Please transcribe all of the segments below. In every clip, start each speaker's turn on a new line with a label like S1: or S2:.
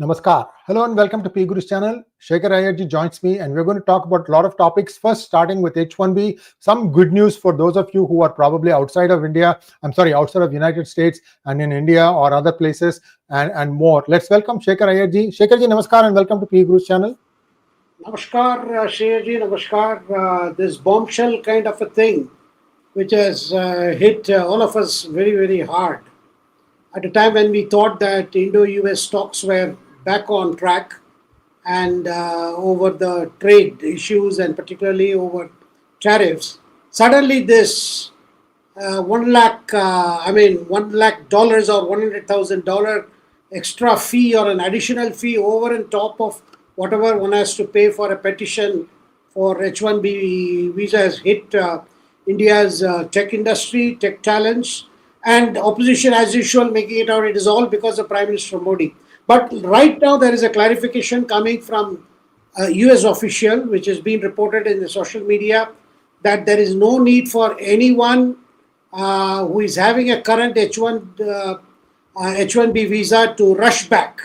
S1: Namaskar. Hello and welcome to 𝗼𝗙𝗎's channel. Shekhar Iyer joins me and we're going to talk about a lot of topics. First, starting with H1B, some good news for those of you who are probably outside of outside of United States and in India or other places and more. Let's welcome Shekhar Iyer. Shekhar namaskar and welcome to 𝗼𝗙𝗎's channel.
S2: Namaskar, Shree, namaskar. This bombshell kind of a thing, which has hit all of us very, very hard. At a time when we thought that Indo-US stocks were back on track and over the trade issues and particularly over tariffs, suddenly this $1 lakh or $100,000 extra fee or an additional fee over and top of whatever one has to pay for a petition for H1B visa has hit India's tech industry, tech talents, and opposition as usual making it out it is all because of Prime Minister Modi. But right now there is a clarification coming from a US official, which has been reported in the social media, that there is no need for anyone who is having a current H1B visa to rush back.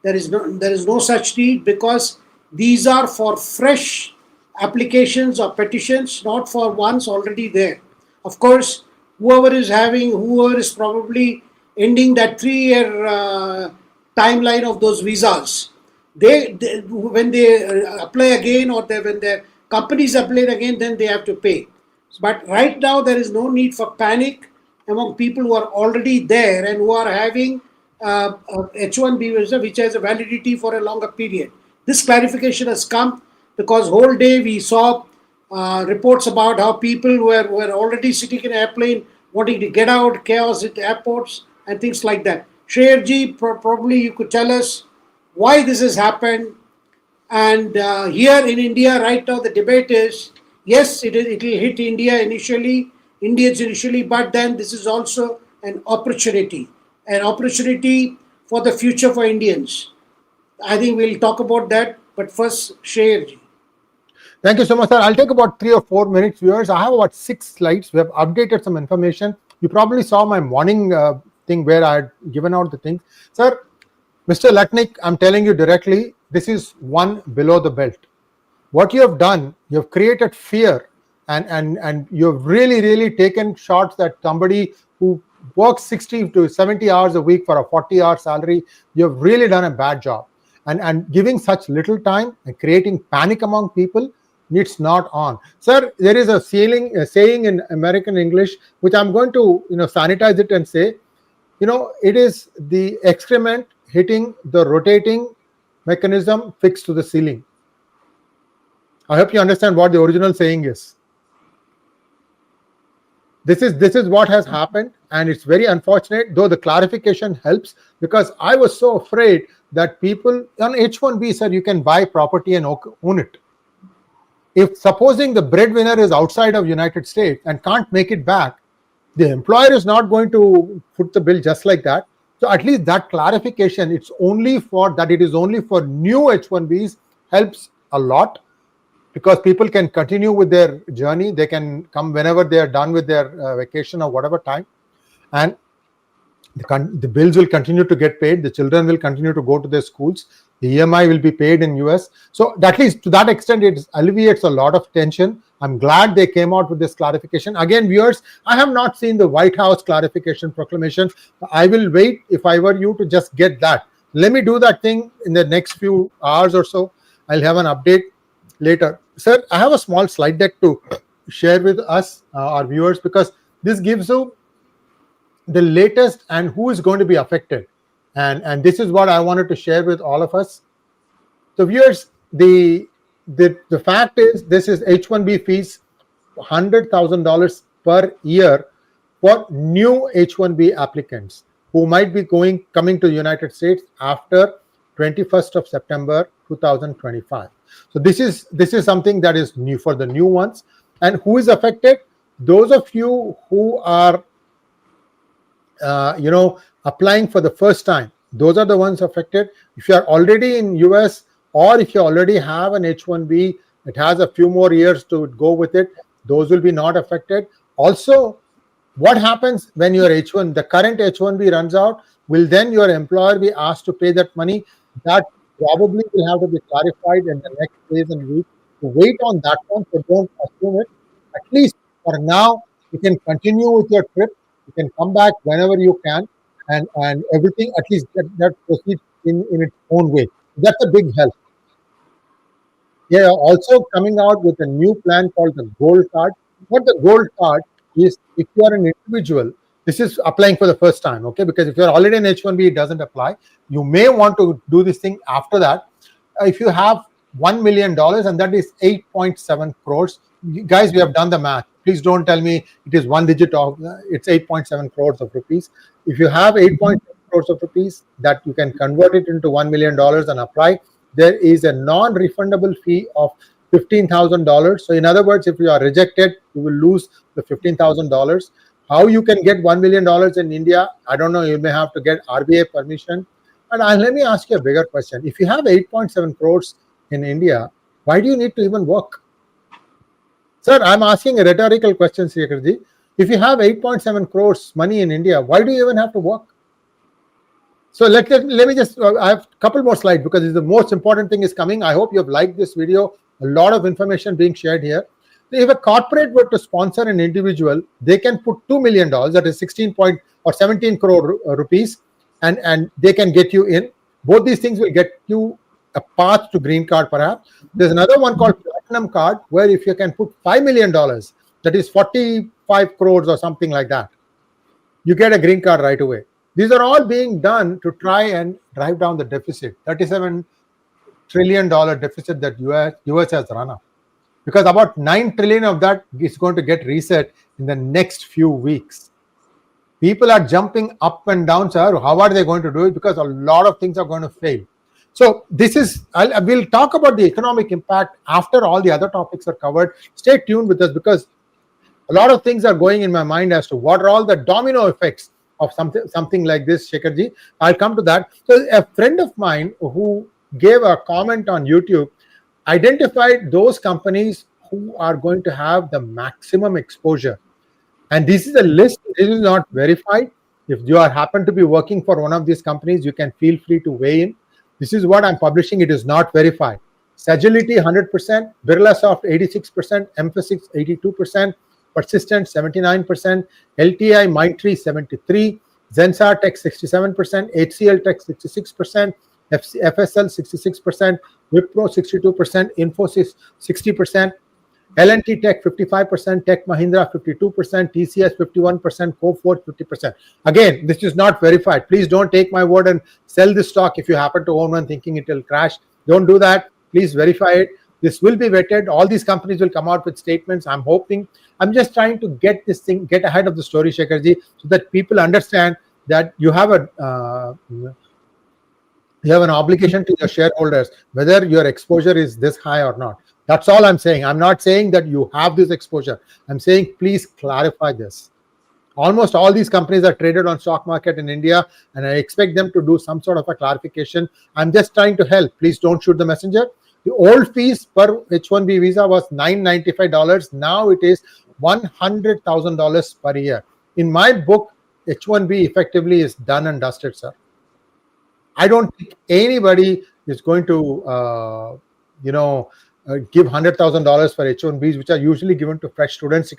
S2: There is no such need, because these are for fresh applications or petitions, not for ones already there. Of course, whoever is probably ending that 3-year timeline of those visas, they when they apply again, or when their companies apply again, then they have to pay. But right now there is no need for panic among people who are already there and who are having H1B visa, which has a validity for a longer period. This clarification has come because whole day we saw reports about how people were already sitting in an airplane wanting to get out, chaos at airports and things like that. Shree, probably you could tell us why this has happened. And here in India right now the debate is, yes, it will hit Indians initially, but then this is also an opportunity for the future for Indians. I think we'll talk about that, but first, Shree.
S1: Thank you so much, sir. I'll take about 3 or 4 minutes, viewers. I have about 6 slides. We have updated some information. You probably saw my morning thing where I had given out the things. Sir, Mr. Latnik, I'm telling you directly, this is one below the belt. What you have done, you have created fear and you have really taken shots that somebody who works 60 to 70 hours a week for a 40-hour salary, you have really done a bad job. And giving such little time and creating panic among people, it's not on. Sir, there is a saying in American English, which I'm going to sanitize it and say, it is the excrement hitting the rotating mechanism fixed to the ceiling. I hope you understand what the original saying is. This is what has happened, and it's very unfortunate, though the clarification helps, because I was so afraid that people on H1B, sir, you can buy property and own it. If supposing the breadwinner is outside of United States and can't make it back, the employer is not going to foot the bill just like that. So at least that clarification, it is only for new H1Bs, helps a lot, because people can continue with their journey. They can come whenever they are done with their vacation or whatever time, and the bills will continue to get paid. The children will continue to go to their schools. The EMI will be paid in US. So at least to that extent, it alleviates a lot of tension. I'm glad they came out with this clarification. Again, viewers, I have not seen the White House clarification proclamation. I will wait, if I were you, to just get that. Let me do that thing in the next few hours or so. I'll have an update later. Sir, I have a small slide deck to share with us, our viewers, because this gives you the latest and who is going to be affected. And this is what I wanted to share with all of us. So viewers, the fact is, this is H1B fees, $100,000 per year for new H1B applicants who might be coming to the United States after 21st of September 2025. So this is something that is new for the new ones. And who is affected? Those of you who are applying for the first time, those are the ones affected. If you are already in US, or if you already have an H1B, it has a few more years to go with it, those will be not affected. Also, what happens when your the current H1B runs out? Will then your employer be asked to pay that money? that probably will have to be clarified in the next days and weeks. So wait on that one, so don't assume it. At least for now, you can continue with your trip. You can come back whenever you can, and everything at least that proceeds in its own way. That's a big help. They are also coming out with a new plan called the Gold Card. What the Gold Card is, if you are an individual, this is applying for the first time, okay? Because if you're already an H1B, it doesn't apply. You may want to do this thing after that. If you have $1 million, and that is 8.7 crores, guys, we have done the math. Please don't tell me it is one digit of, it's 8.7 crores of rupees. If you have 8.7 crores of rupees, that you can convert it into $1 million and apply. There is a non-refundable fee of $15,000. So in other words, if you are rejected, you will lose the $15,000. How you can get $1 million in India, I don't know. You may have to get RBI permission. And let me ask you a bigger question. If you have 8.7 crores in India, why do you need to even work? Sir, I'm asking a rhetorical question, Shekhar-ji. If you have 8.7 crores money in India, why do you even have to work? So let me just, I have a couple more slides because the most important thing is coming. I hope you have liked this video. A lot of information being shared here. So if a corporate were to sponsor an individual, they can put $2 million, that is 17 crore rupees, and they can get you in. Both these things will get you a path to green card perhaps. There's another one called platinum card, where if you can put $5 million, that is 45 crores or something like that, you get a green card right away. These are all being done to try and drive down the deficit, $37 trillion deficit that US has run up. Because about 9 trillion of that is going to get reset in the next few weeks. People are jumping up and down, sir. How are they going to do it? Because a lot of things are going to fail. So this is, we'll talk about the economic impact after all the other topics are covered. Stay tuned with us, because a lot of things are going in my mind as to what are all the domino effects of something like this, Shekhar-ji. I'll come to that. So a friend of mine who gave a comment on YouTube identified those companies who are going to have the maximum exposure. And this is a list. This is not verified. If you happen to be working for one of these companies, you can feel free to weigh in. This is what I'm publishing. It is not verified. Sagility 100%, Birlasoft 86%, Mphasis 82%, Persistent 79%, LTI Mindtree 73%, Zensar Tech 67%, HCL Tech 66%, FSL 66%, Wipro 62%, Infosys 60%, L&T Tech 55%, Tech Mahindra 52%, TCS 51%, Coforge 50%. Again, this is not verified. Please don't take my word and sell this stock if you happen to own one thinking it will crash. Don't do that. Please verify it. This will be vetted. All these companies will come out with statements. I'm hoping. I'm just trying to get ahead of the story, Shekhar-ji, so that people understand that you have an obligation to your shareholders, whether your exposure is this high or not. That's all I'm saying. I'm not saying that you have this exposure. I'm saying please clarify this. Almost all these companies are traded on stock market in India, and I expect them to do some sort of a clarification. I'm just trying to help. Please don't shoot the messenger. The old fees per H1B visa was $995. Now it is $100,000 per year. In my book, H1B effectively is done and dusted, sir. I don't think anybody is going to, give $100,000 for H1Bs, which are usually given to fresh students.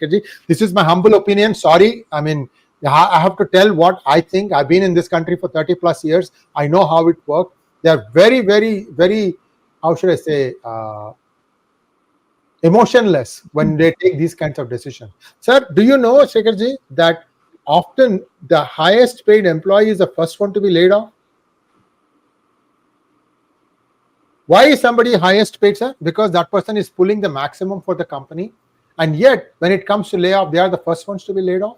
S1: This is my humble opinion. Sorry. I mean, I have to tell what I think. I've been in this country for 30 plus years. I know how it works. They are very, very, very, how should I say, emotionless when they take these kinds of decisions. Sir, do you know, Shekhar-ji, that often the highest paid employee is the first one to be laid off? Why is somebody highest paid, sir? Because that person is pulling the maximum for the company. And yet, when it comes to layoff, they are the first ones to be laid off.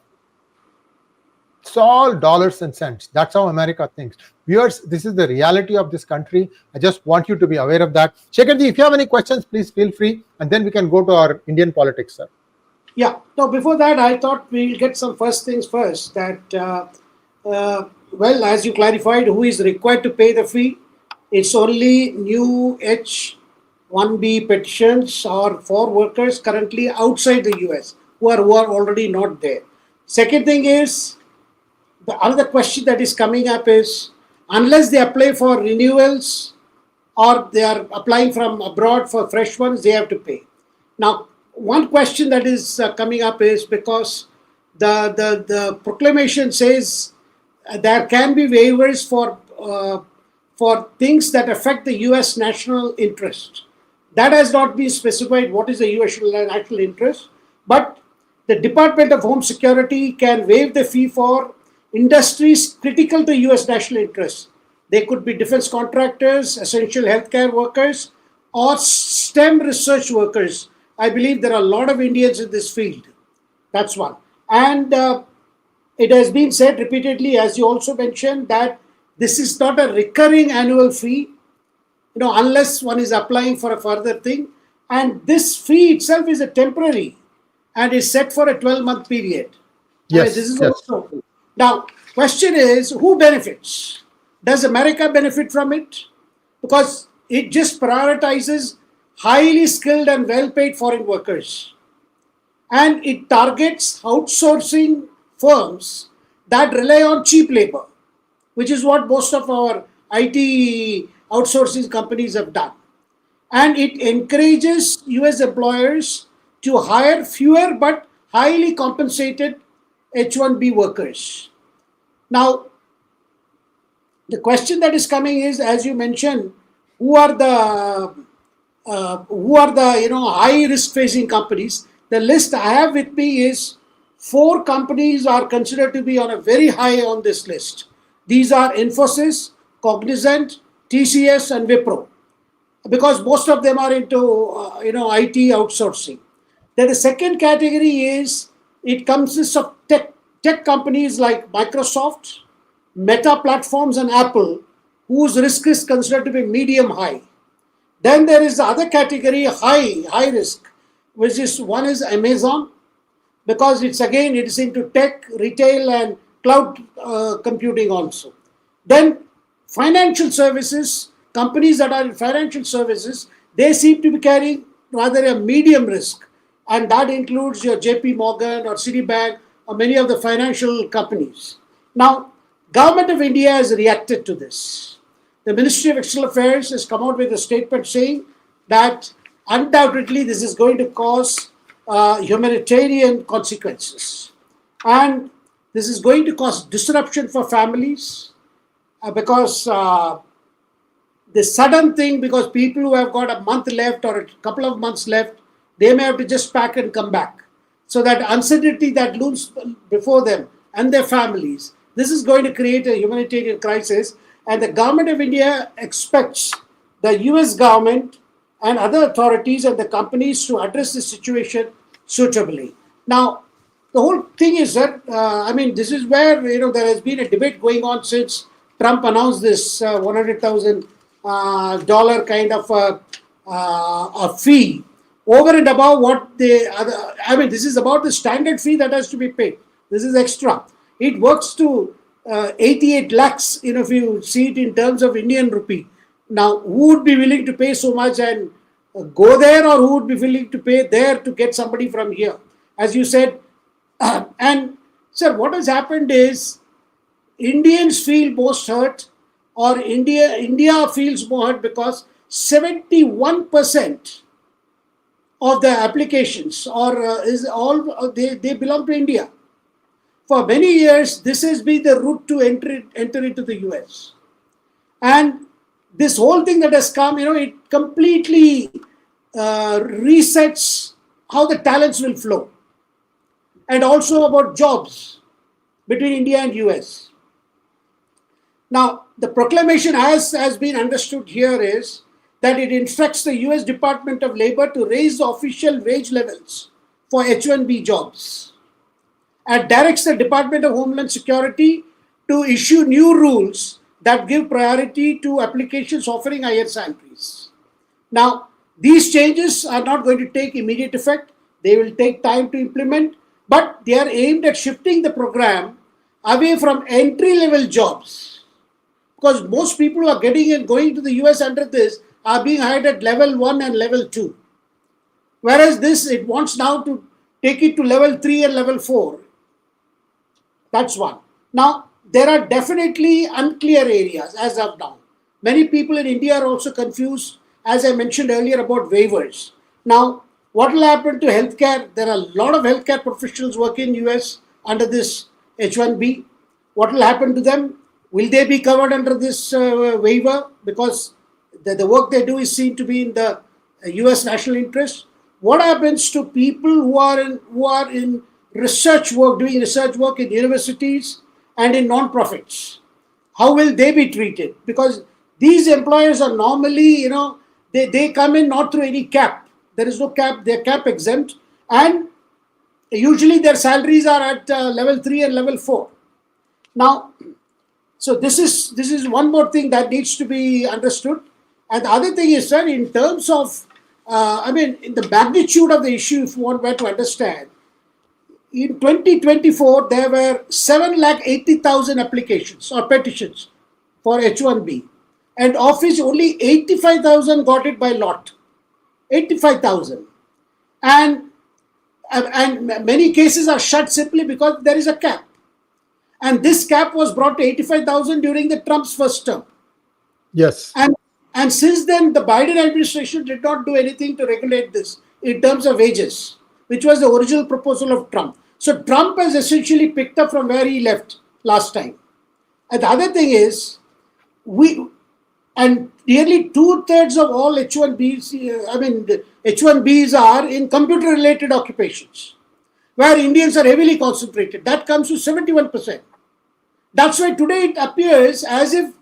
S1: It's all dollars and cents. That's how America thinks. Viewers, this is the reality of this country. I just want you to be aware of that. Shekhar-ji, if you have any questions, please feel free. And then we can go to our Indian politics, sir.
S2: Yeah. No, before that, I thought we'll get some first things first. That, well, as you clarified, who is required to pay the fee? It's only new H1B petitions or for workers currently outside the US who are already not there. Second thing is, the other question that is coming up is, unless they apply for renewals or they are applying from abroad for fresh ones, they have to pay. Now, one question that is coming up is because the proclamation says there can be waivers for things that affect the US national interest. That has not been specified what is the US national interest, but the Department of Home Security can waive the fee for industries critical to US national interests. They could be defense contractors, essential healthcare workers, or STEM research workers. I believe there are a lot of Indians in this field. That's one. And it has been said repeatedly, as you also mentioned, that this is not a recurring annual fee, unless one is applying for a further thing. And this fee itself is a temporary and is set for a 12-month period.
S1: Yes.
S2: This is also. Now, question is, who benefits? Does America benefit from it? Because it just prioritizes highly skilled and well-paid foreign workers. And it targets outsourcing firms that rely on cheap labor, which is what most of our IT outsourcing companies have done. And it encourages US employers to hire fewer but highly compensated H1B workers. Now, the question that is coming is, as you mentioned, who are the high risk facing companies? The list I have with me is 4 companies are considered to be on a very high on this list. These are Infosys, Cognizant, TCS, and Wipro, because most of them are into IT outsourcing. Then the second category is it consists of tech companies like Microsoft, Meta Platforms, and Apple, whose risk is considered to be medium high. Then there is the other category, high risk, which is one is Amazon, because it is into tech, retail, and cloud computing also. Then financial services, companies that are in financial services, they seem to be carrying rather a medium risk, and that includes your JP Morgan or Citibank or many of the financial companies. Now, Government of India has reacted to this. The Ministry of External Affairs has come out with a statement saying that undoubtedly this is going to cause humanitarian consequences. And this is going to cause disruption for families because the sudden thing, because people who have got a month left or a couple of months left, they may have to just pack and come back. So that uncertainty that looms before them and their families, this is going to create a humanitarian crisis. And the Government of India expects the US government and other authorities and the companies to address this situation suitably. Now, the whole thing is that, this is where, there has been a debate going on since Trump announced this $100,000 kind of a fee over and above what this is about the standard fee that has to be paid. This is extra. It works to 88 lakhs, if you see it in terms of Indian rupee. Now, who would be willing to pay so much and go there, or who would be willing to pay there to get somebody from here? As you said, and sir, what has happened is Indians feel most hurt, or India feels more hurt because 71% of the applications they belong to India. For many years, this has been the route to enter into the US. And this whole thing that has come, it completely resets how the talents will flow. And also about jobs between India and US. Now, the proclamation has been understood here is that it instructs the US Department of Labor to raise the official wage levels for H1B jobs, and directs the Department of Homeland Security to issue new rules that give priority to applications offering higher salaries. Now, these changes are not going to take immediate effect. They will take time to implement, but they are aimed at shifting the program away from entry-level jobs, because most people who are getting and going to the US under this are being hired at level 1 and level 2. Whereas this, it wants now to take it to level 3 and level 4. That's one. Now, there are definitely unclear areas as of now. Many people in India are also confused, as I mentioned earlier, about waivers. Now, what will happen to healthcare? There are a lot of healthcare professionals working in US under this H1B. What will happen to them? Will they be covered under this waiver? Because the work they do is seen to be in the US national interest. What happens to people who are in research work, doing research work in universities and in non-profits? How will they be treated? Because these employers are normally, they come in not through any cap. There is no cap, they're cap exempt, and usually their salaries are at level 3 and level 4. Now, so this is one more thing that needs to be understood. And the other thing is, sir, in terms of, in the magnitude of the issue, if you want to understand, in 2024, there were 780,000 applications or petitions for H1B. And of which only 85,000 got it by lot. 85,000. And many cases are shut simply because there is a cap. And this cap was brought to 85,000 during the Trump's first term.
S1: Yes.
S2: And since then, the Biden administration did not do anything to regulate this in terms of wages, which was the original proposal of Trump. So Trump has essentially picked up from where he left last time. And the other thing is, nearly 2/3 of all H1Bs are in computer-related occupations, where Indians are heavily concentrated. That comes to 71%. That's why today it appears as if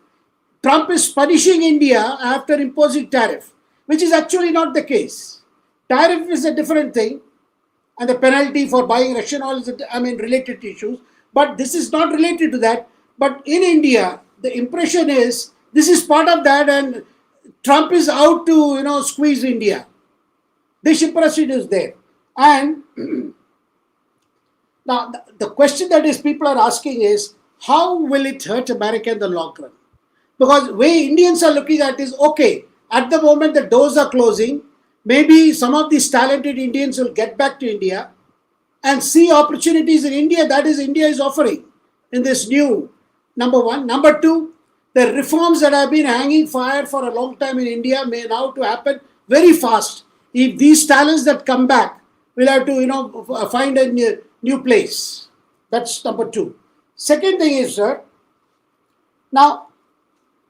S2: Trump is punishing India after imposing tariff, which is actually not the case. Tariff is a different thing, and the penalty for buying Russian oil is, related to issues. But this is not related to that. But in India, the impression is this is part of that, and Trump is out to squeeze India. This impression is there. And now the question that people are asking is, how will it hurt America in the long run? Because the way Indians are looking at it is, okay, at the moment the doors are closing, maybe some of these talented Indians will get back to India and see opportunities in India that is India is offering in this new, number one. Number two, the reforms that have been hanging fire for a long time in India may now to happen very fast. If these talents that come back will have to, find a new place. That's number two. Second thing is, sir, now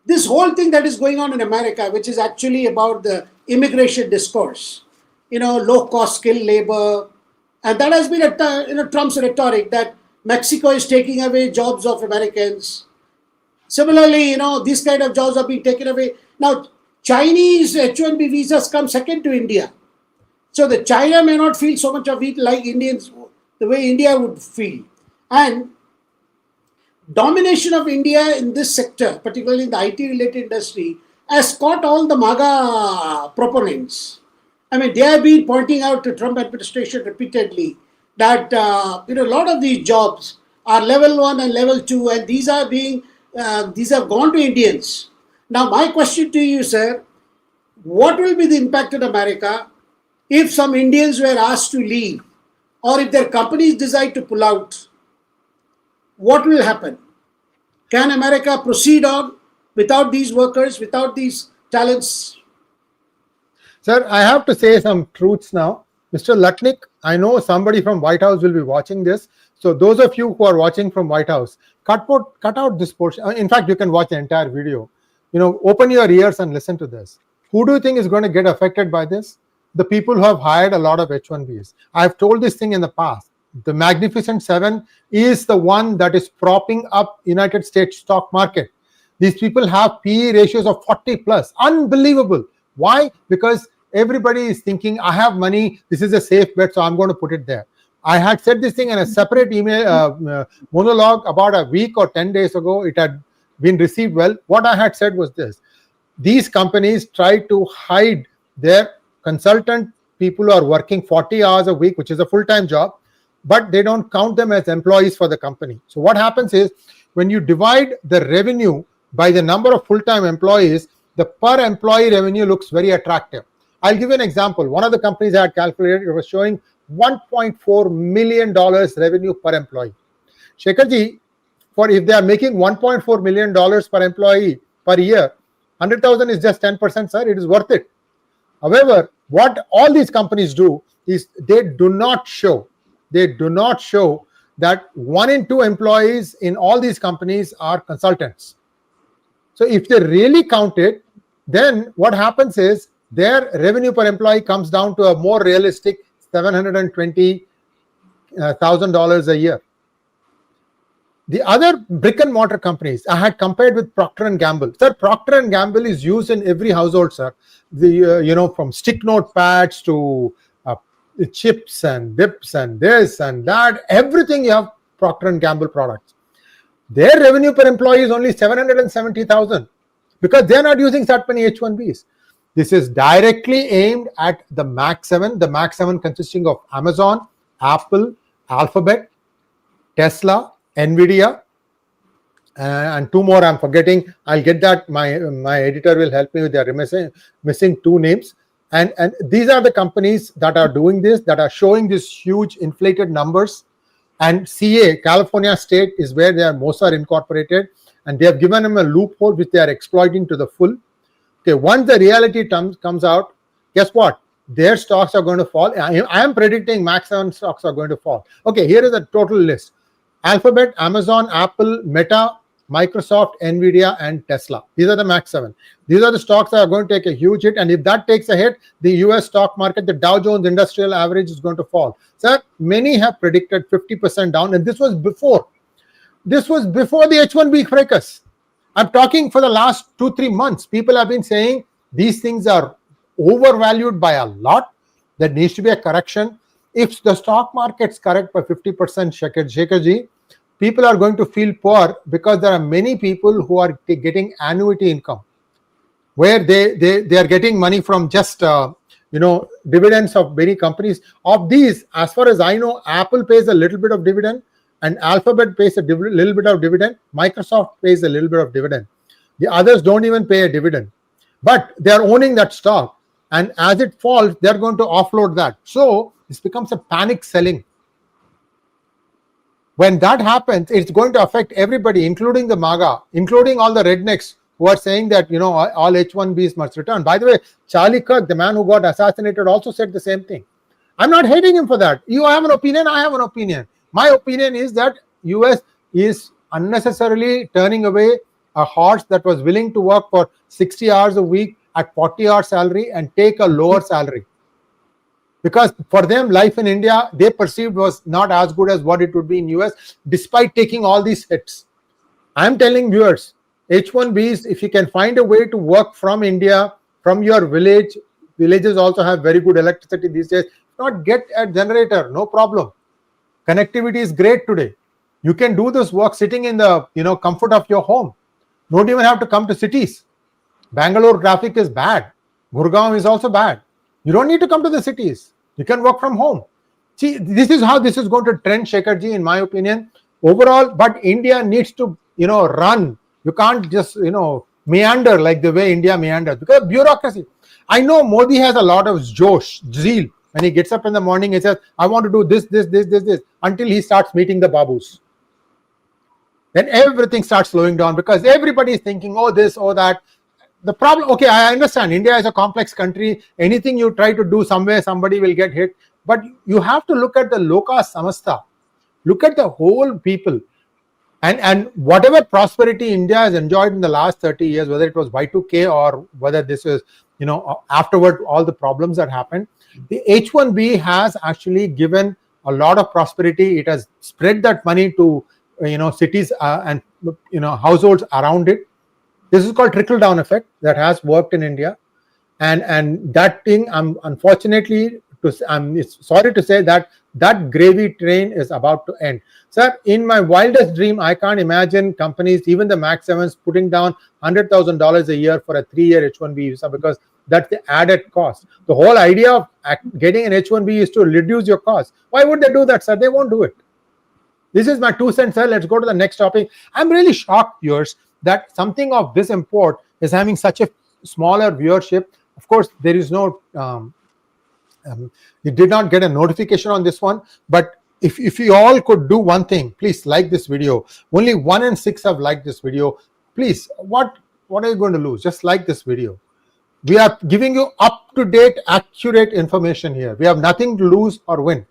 S2: this whole thing that is going on in America, which is actually about the immigration discourse, low-cost skilled labor, and that has been Trump's rhetoric that Mexico is taking away jobs of Americans. Similarly, these kind of jobs are being taken away. Now, Chinese H1B visas come second to India. So the China may not feel so much of it like Indians, the way India would feel. And domination of India in this sector, particularly in the IT-related industry, has caught all the MAGA proponents. They have been pointing out to Trump administration repeatedly that a lot of these jobs are level 1 and level 2, and these have gone to Indians. Now, my question to you, sir, what will be the impact on America if some Indians were asked to leave, or if their companies decide to pull out? What will happen? Can America proceed on without these workers, without these talents?
S1: Sir, I have to say some truths now. Mr. Lutnick, I know somebody from White House will be watching this. So those of you who are watching from White House, cut out this portion. In fact, you can watch the entire video. Open your ears and listen to this. Who do you think is going to get affected by this? The people who have hired a lot of H1Bs. I've told this thing in the past. The Magnificent Seven is the one that is propping up United States stock market. These people have PE ratios of 40 plus. Unbelievable. Why? Because everybody is thinking, I have money, this is a safe bet, so I'm going to put it there. I had said this thing in a separate email monologue about a week or 10 days ago. It had been received well. What I had said was this. These companies try to hide their consultant people who are working 40 hours a week, which is a full-time job, but they don't count them as employees for the company. So what happens is, when you divide the revenue by the number of full-time employees, the per employee revenue looks very attractive. I'll give you an example. One of the companies I had calculated, it was showing $1.4 million revenue per employee. Shekharji, for if they are making $1.4 million per employee per year, 100,000 is just 10%, sir. It is worth it. However, what all these companies do is they do not show that 1 in 2 employees in all these companies are consultants. So if they really count it, then what happens is their revenue per employee comes down to a more realistic $720,000 a year. The other brick and mortar companies, I had compared with Procter and Gamble. Sir, Procter and Gamble is used in every household, sir. The from stick note pads to chips and dips and this and that, everything you have Procter and Gamble products. Their revenue per employee is only 770,000 because they are not using that many H1Bs. This is directly aimed at the Max 7. The Max 7 consisting of Amazon, Apple, Alphabet, Tesla, Nvidia, and 2 more I'm forgetting. I'll get that. My editor will help me with their missing 2 names. And these are the companies that are doing this, that are showing these huge inflated numbers. And CA, California State, is where they are most are incorporated, and they have given them a loophole which they are exploiting to the full. Okay, once the reality comes out, guess what? Their stocks are going to fall. I am predicting Max 7 stocks are going to fall. Okay, here is a total list. Alphabet, Amazon, Apple, Meta, Microsoft, Nvidia, and Tesla. These are the Max 7. These are the stocks that are going to take a huge hit. And if that takes a hit, the US stock market, the Dow Jones Industrial Average is going to fall. Sir, many have predicted 50% down. And this was before the H1B fracas. I'm talking for the last 2-3 months. People have been saying these things are overvalued by a lot. There needs to be a correction. If the stock market's correct by 50%, Shekhar, people are going to feel poor because there are many people who are getting annuity income, where they are getting money from just dividends of many companies. Of these, as far as I know, Apple pays a little bit of dividend, and Alphabet pays a little bit of dividend. Microsoft pays a little bit of dividend. The others don't even pay a dividend, but they are owning that stock, and as it falls, they are going to offload that. So this becomes a panic selling. When that happens, it's going to affect everybody, including the MAGA, including all the rednecks who are saying that, all H1Bs must return. By the way, Charlie Kirk, the man who got assassinated, also said the same thing. I'm not hating him for that. You have an opinion, I have an opinion. My opinion is that US is unnecessarily turning away a horse that was willing to work for 60 hours a week at 40-hour salary and take a lower salary. Because for them, life in India, they perceived was not as good as what it would be in US, despite taking all these hits. I'm telling viewers, H1Bs, if you can find a way to work from India, from your village, villages also have very good electricity these days. Not get a generator, no problem. Connectivity is great today. You can do this work sitting in the comfort of your home. Don't even have to come to cities. Bangalore traffic is bad. Gurgaon is also bad. You don't need to come to the cities. You can work from home. See, this is how this is going to trend, Shekharji, in my opinion, overall. But India needs to, run. You can't just, meander like the way India meanders, because bureaucracy. I know Modi has a lot of zeal. When he gets up in the morning, he says, I want to do this, until he starts meeting the babus. Then everything starts slowing down because everybody is thinking, oh, this, oh, that. The problem, okay, I understand India is a complex country. Anything you try to do somewhere, somebody will get hit. But you have to look at the loka samasta. Look at the whole people. And whatever prosperity India has enjoyed in the last 30 years, whether it was Y2K or whether this is, afterward, all the problems that happened, the H1B has actually given a lot of prosperity. It has spread that money to, cities and, households around it. This is called trickle-down effect that has worked in India, and that thing, I'm sorry to say that gravy train is about to end. Sir, in my wildest dream, I can't imagine companies, even the Max 7s, putting down $100,000 a year for a 3-year H1B visa, because that's the added cost. The whole idea of getting an H1B is to reduce your cost. Why would they do that, sir? They won't do it. This is my 2 cents, sir. Let's go to the next topic. I'm really shocked, viewers, that something of this import is having such a smaller viewership. Of course, there is no, you did not get a notification on this one, but if you all could do one thing, please like this video. Only 1 in 6 have liked this video. Please, what are you going to lose? Just like this video. We are giving you up-to-date, accurate information here. We have nothing to lose or win.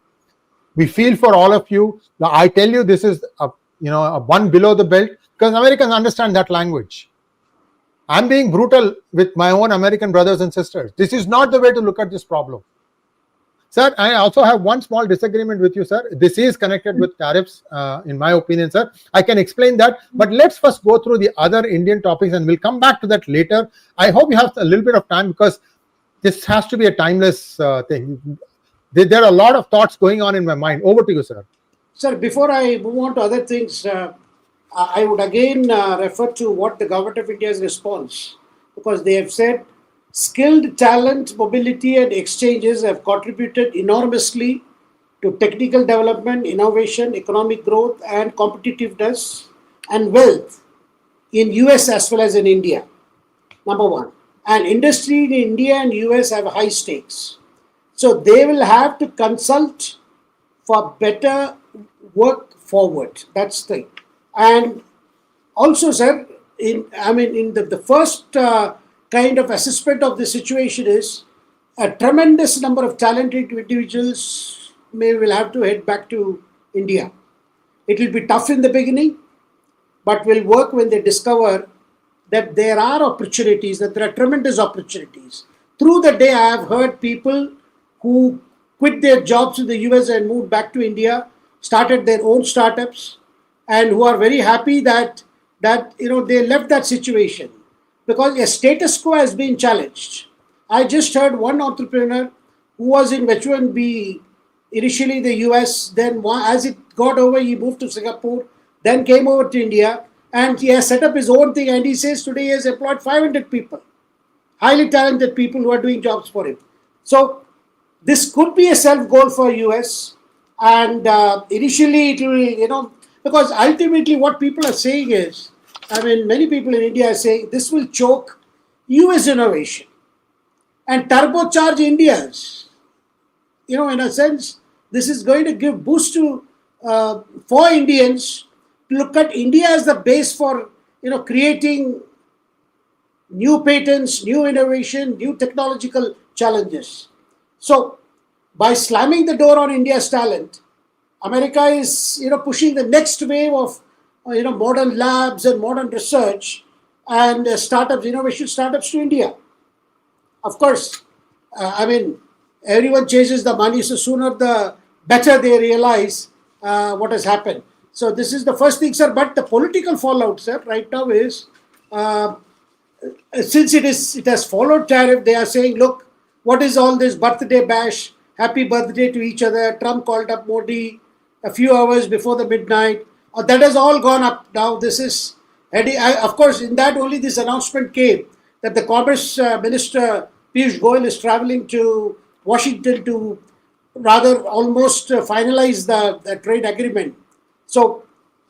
S1: We feel for all of you. Now, I tell you, this is a one below the belt, because Americans understand that language. I'm being brutal with my own American brothers and sisters. This is not the way to look at this problem. Sir, I also have one small disagreement with you, sir. This is connected with tariffs, in my opinion, sir. I can explain that, but let's first go through the other Indian topics and we'll come back to that later. I hope you have a little bit of time, because this has to be a timeless thing. There are a lot of thoughts going on in my mind. Over to you, sir.
S2: Sir, before I move on to other things, I would again refer to what the government of India's response, because they have said skilled talent, mobility and exchanges have contributed enormously to technical development, innovation, economic growth and competitiveness and wealth in US as well as in India. Number one. And industry in India and US have high stakes. So they will have to consult for better work forward. That's the thing. And also, sir, in the first kind of assessment of the situation is a tremendous number of talented individuals will have to head back to India. It will be tough in the beginning, but will work when they discover that there are opportunities, that there are tremendous opportunities. Through the day, I have heard people who quit their jobs in the US and moved back to India, started their own startups, and who are very happy that they left that situation, because a status quo has been challenged. I just heard one entrepreneur who was in H1B, initially in the US, then as it got over, he moved to Singapore, then came over to India, and he has set up his own thing, and he says today he has employed 500 people, highly talented people who are doing jobs for him. So this could be a self-goal for US, and initially it will, because ultimately what people are saying is, many people in India are saying this will choke US innovation and turbocharge India's. In a sense, this is going to give boost to for Indians to look at India as the base for creating new patents, new innovation, new technological challenges. So by slamming the door on India's talent, America is pushing the next wave of modern labs and modern research and startups, innovation startups to India. Of course, everyone chases the money, so sooner the better they realize what has happened. So this is the first thing, sir. But the political fallout, sir, right now is, since it has followed tariff, they are saying, look, what is all this birthday bash, happy birthday to each other. Trump called up Modi a few hours before the midnight. That has all gone up now. This is, of course, in that only this announcement came that the Commerce Minister 𝗏𝗏𝗏𝗏 Goyal is traveling to Washington to rather almost finalize the trade agreement. So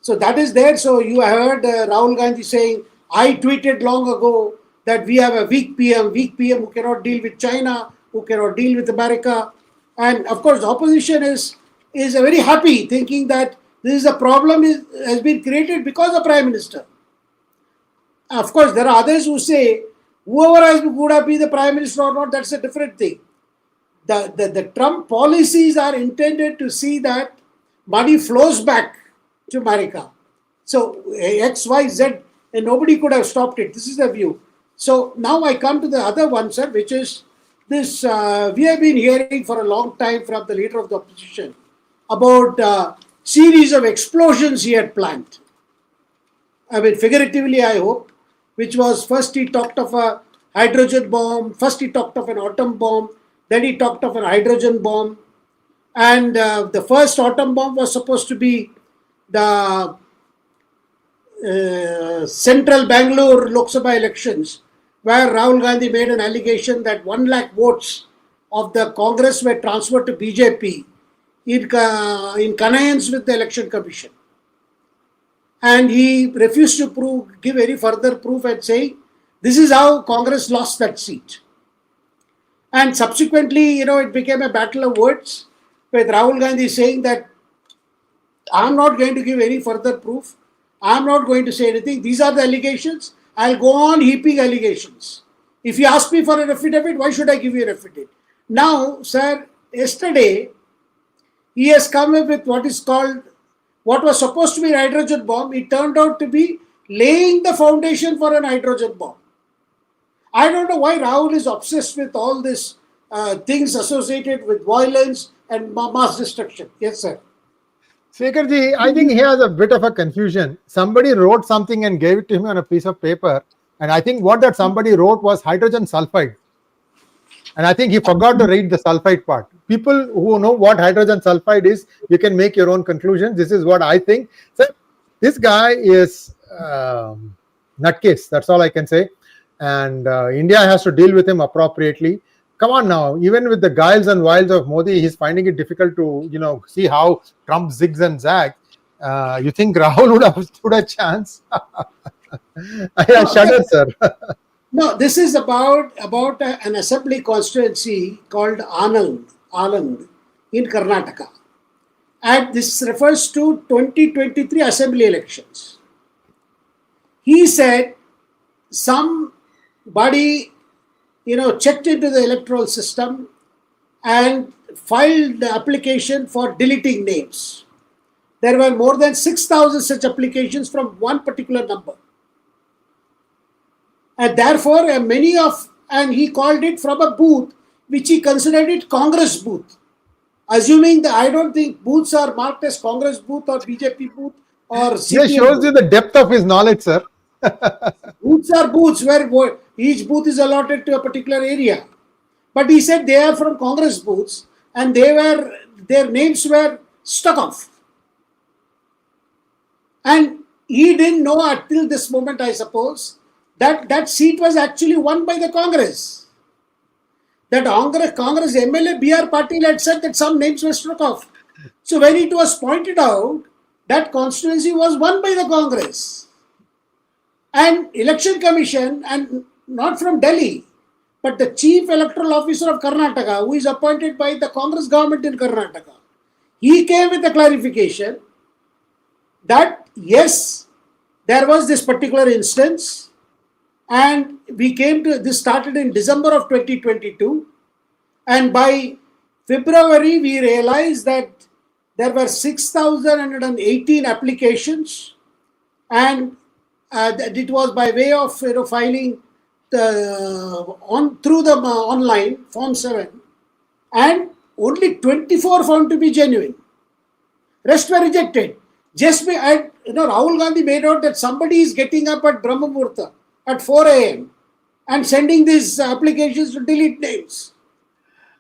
S2: that is there. So you heard Rahul Gandhi saying, I tweeted long ago that we have a weak PM who cannot deal with China, who cannot deal with America. And of course, the opposition is very happy, thinking that this is a problem has been created because of Prime Minister. Of course, there are others who say, whoever would have been the Prime Minister or not, that's a different thing. The Trump policies are intended to see that money flows back to America. So X, Y, Z, and nobody could have stopped it. This is the view. So now I come to the other one, sir, which is this. We have been hearing for a long time from the leader of the opposition about series of explosions he had planned. Figuratively, I hope, which was first he talked of a hydrogen bomb, first he talked of an atom bomb, then he talked of a hydrogen bomb. And the first atom bomb was supposed to be the central Bangalore Lok Sabha elections, where Rahul Gandhi made an allegation that 1 lakh votes of the Congress were transferred to BJP in connivance with the Election Commission. And he refused to give any further proof and saying, this is how Congress lost that seat. And subsequently, it became a battle of words with Rahul Gandhi saying that I'm not going to give any further proof. I'm not going to say anything. These are the allegations. I'll go on heaping allegations. If you ask me for an affidavit, why should I give you an affidavit? Now, sir, yesterday, he has come up with what is called, what was supposed to be a hydrogen bomb. It turned out to be laying the foundation for an hydrogen bomb. I don't know why Rahul is obsessed with all these things associated with violence and mass destruction. Yes, sir.
S1: Shekhar-ji, I think he has a bit of a confusion. Somebody wrote something and gave it to him on a piece of paper. And I think what that somebody wrote was hydrogen sulfide. And I think he forgot to read the sulfide part. People who know what hydrogen sulfide is, you can make your own conclusions. This is what I think. So this guy is nutcase. That's all I can say. And India has to deal with him appropriately. Come on now, even with the guiles and wiles of Modi, he's finding it difficult to, see how Trump zigs and zags. You think Rahul would have stood a chance? I shudder, sir.
S2: No, this is about an assembly constituency called Anand in Karnataka. And this refers to 2023 assembly elections. He said somebody checked into the electoral system and filed the application for deleting names. There were more than 6,000 such applications from one particular number. And therefore, and he called it from a booth, which he considered it Congress booth. Assuming that I don't think booths are marked as Congress booth or BJP booth or CPM.
S1: This shows you the depth of his knowledge, sir.
S2: Booths are booths where each booth is allotted to a particular area. But he said they are from Congress booths and their names were struck off. And he didn't know until this moment, I suppose, that seat was actually won by the Congress. That Congress MLA B.R. Patil had said that some names were struck off. So when it was pointed out, that constituency was won by the Congress. And Election Commission, and not from Delhi, but the Chief Electoral Officer of Karnataka, who is appointed by the Congress government in Karnataka, he came with a clarification that yes, there was this particular instance, and this started in December of 2022, and by February we realized that there were 6,118 applications, and it was by way of filing through the online Form 7, and only 24 found to be genuine. Rest were rejected. Rahul Gandhi made out that somebody is getting up at Brahma Muhurta at 4 a.m. and sending these applications to delete names.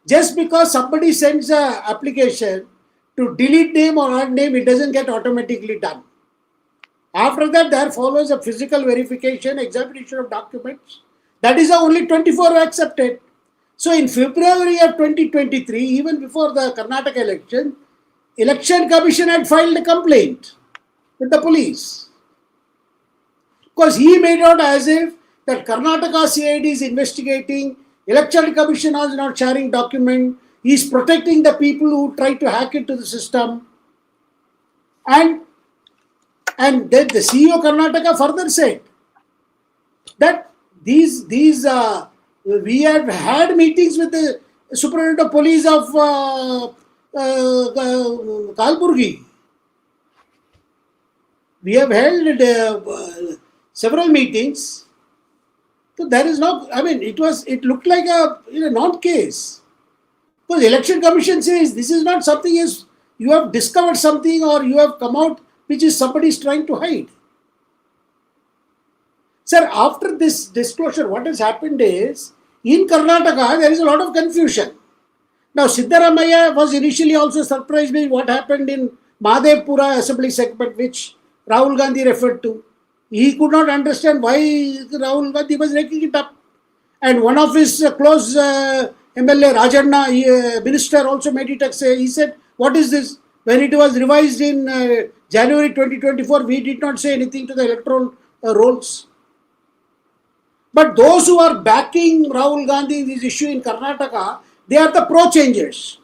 S2: Just because somebody sends an application to delete name or add name, it doesn't get automatically done. After that, there follows a physical verification, examination of documents. That is how only 24 were accepted. So in February of 2023, even before the Karnataka Election Commission had filed a complaint with the police. Because he made out as if that Karnataka CID is investigating, Election Commission is not sharing document, he is protecting the people who try to hack into the system. And then the CEO of Karnataka further said that we have had meetings with the Superintendent of Police of Kalburgi. We have held several meetings. So there is it looked like a non-case. Because Election Commission says this is not something you have discovered something or you have come out which is somebody is trying to hide. Sir, after this disclosure, what has happened is, in Karnataka, there is a lot of confusion. Now, 𝙒𝙧𝙤𝙀 was initially also surprised by what happened in Mahadevpura assembly segment, which Rahul Gandhi referred to. He could not understand why Rahul Gandhi was raking it up. And one of his close MLA, Rajanna, minister, also made it say, he said, what is this? When it was revised in January 2024, we did not say anything to the electoral rolls. But those who are backing Rahul Gandhi in this issue in Karnataka, they are the pro-changers.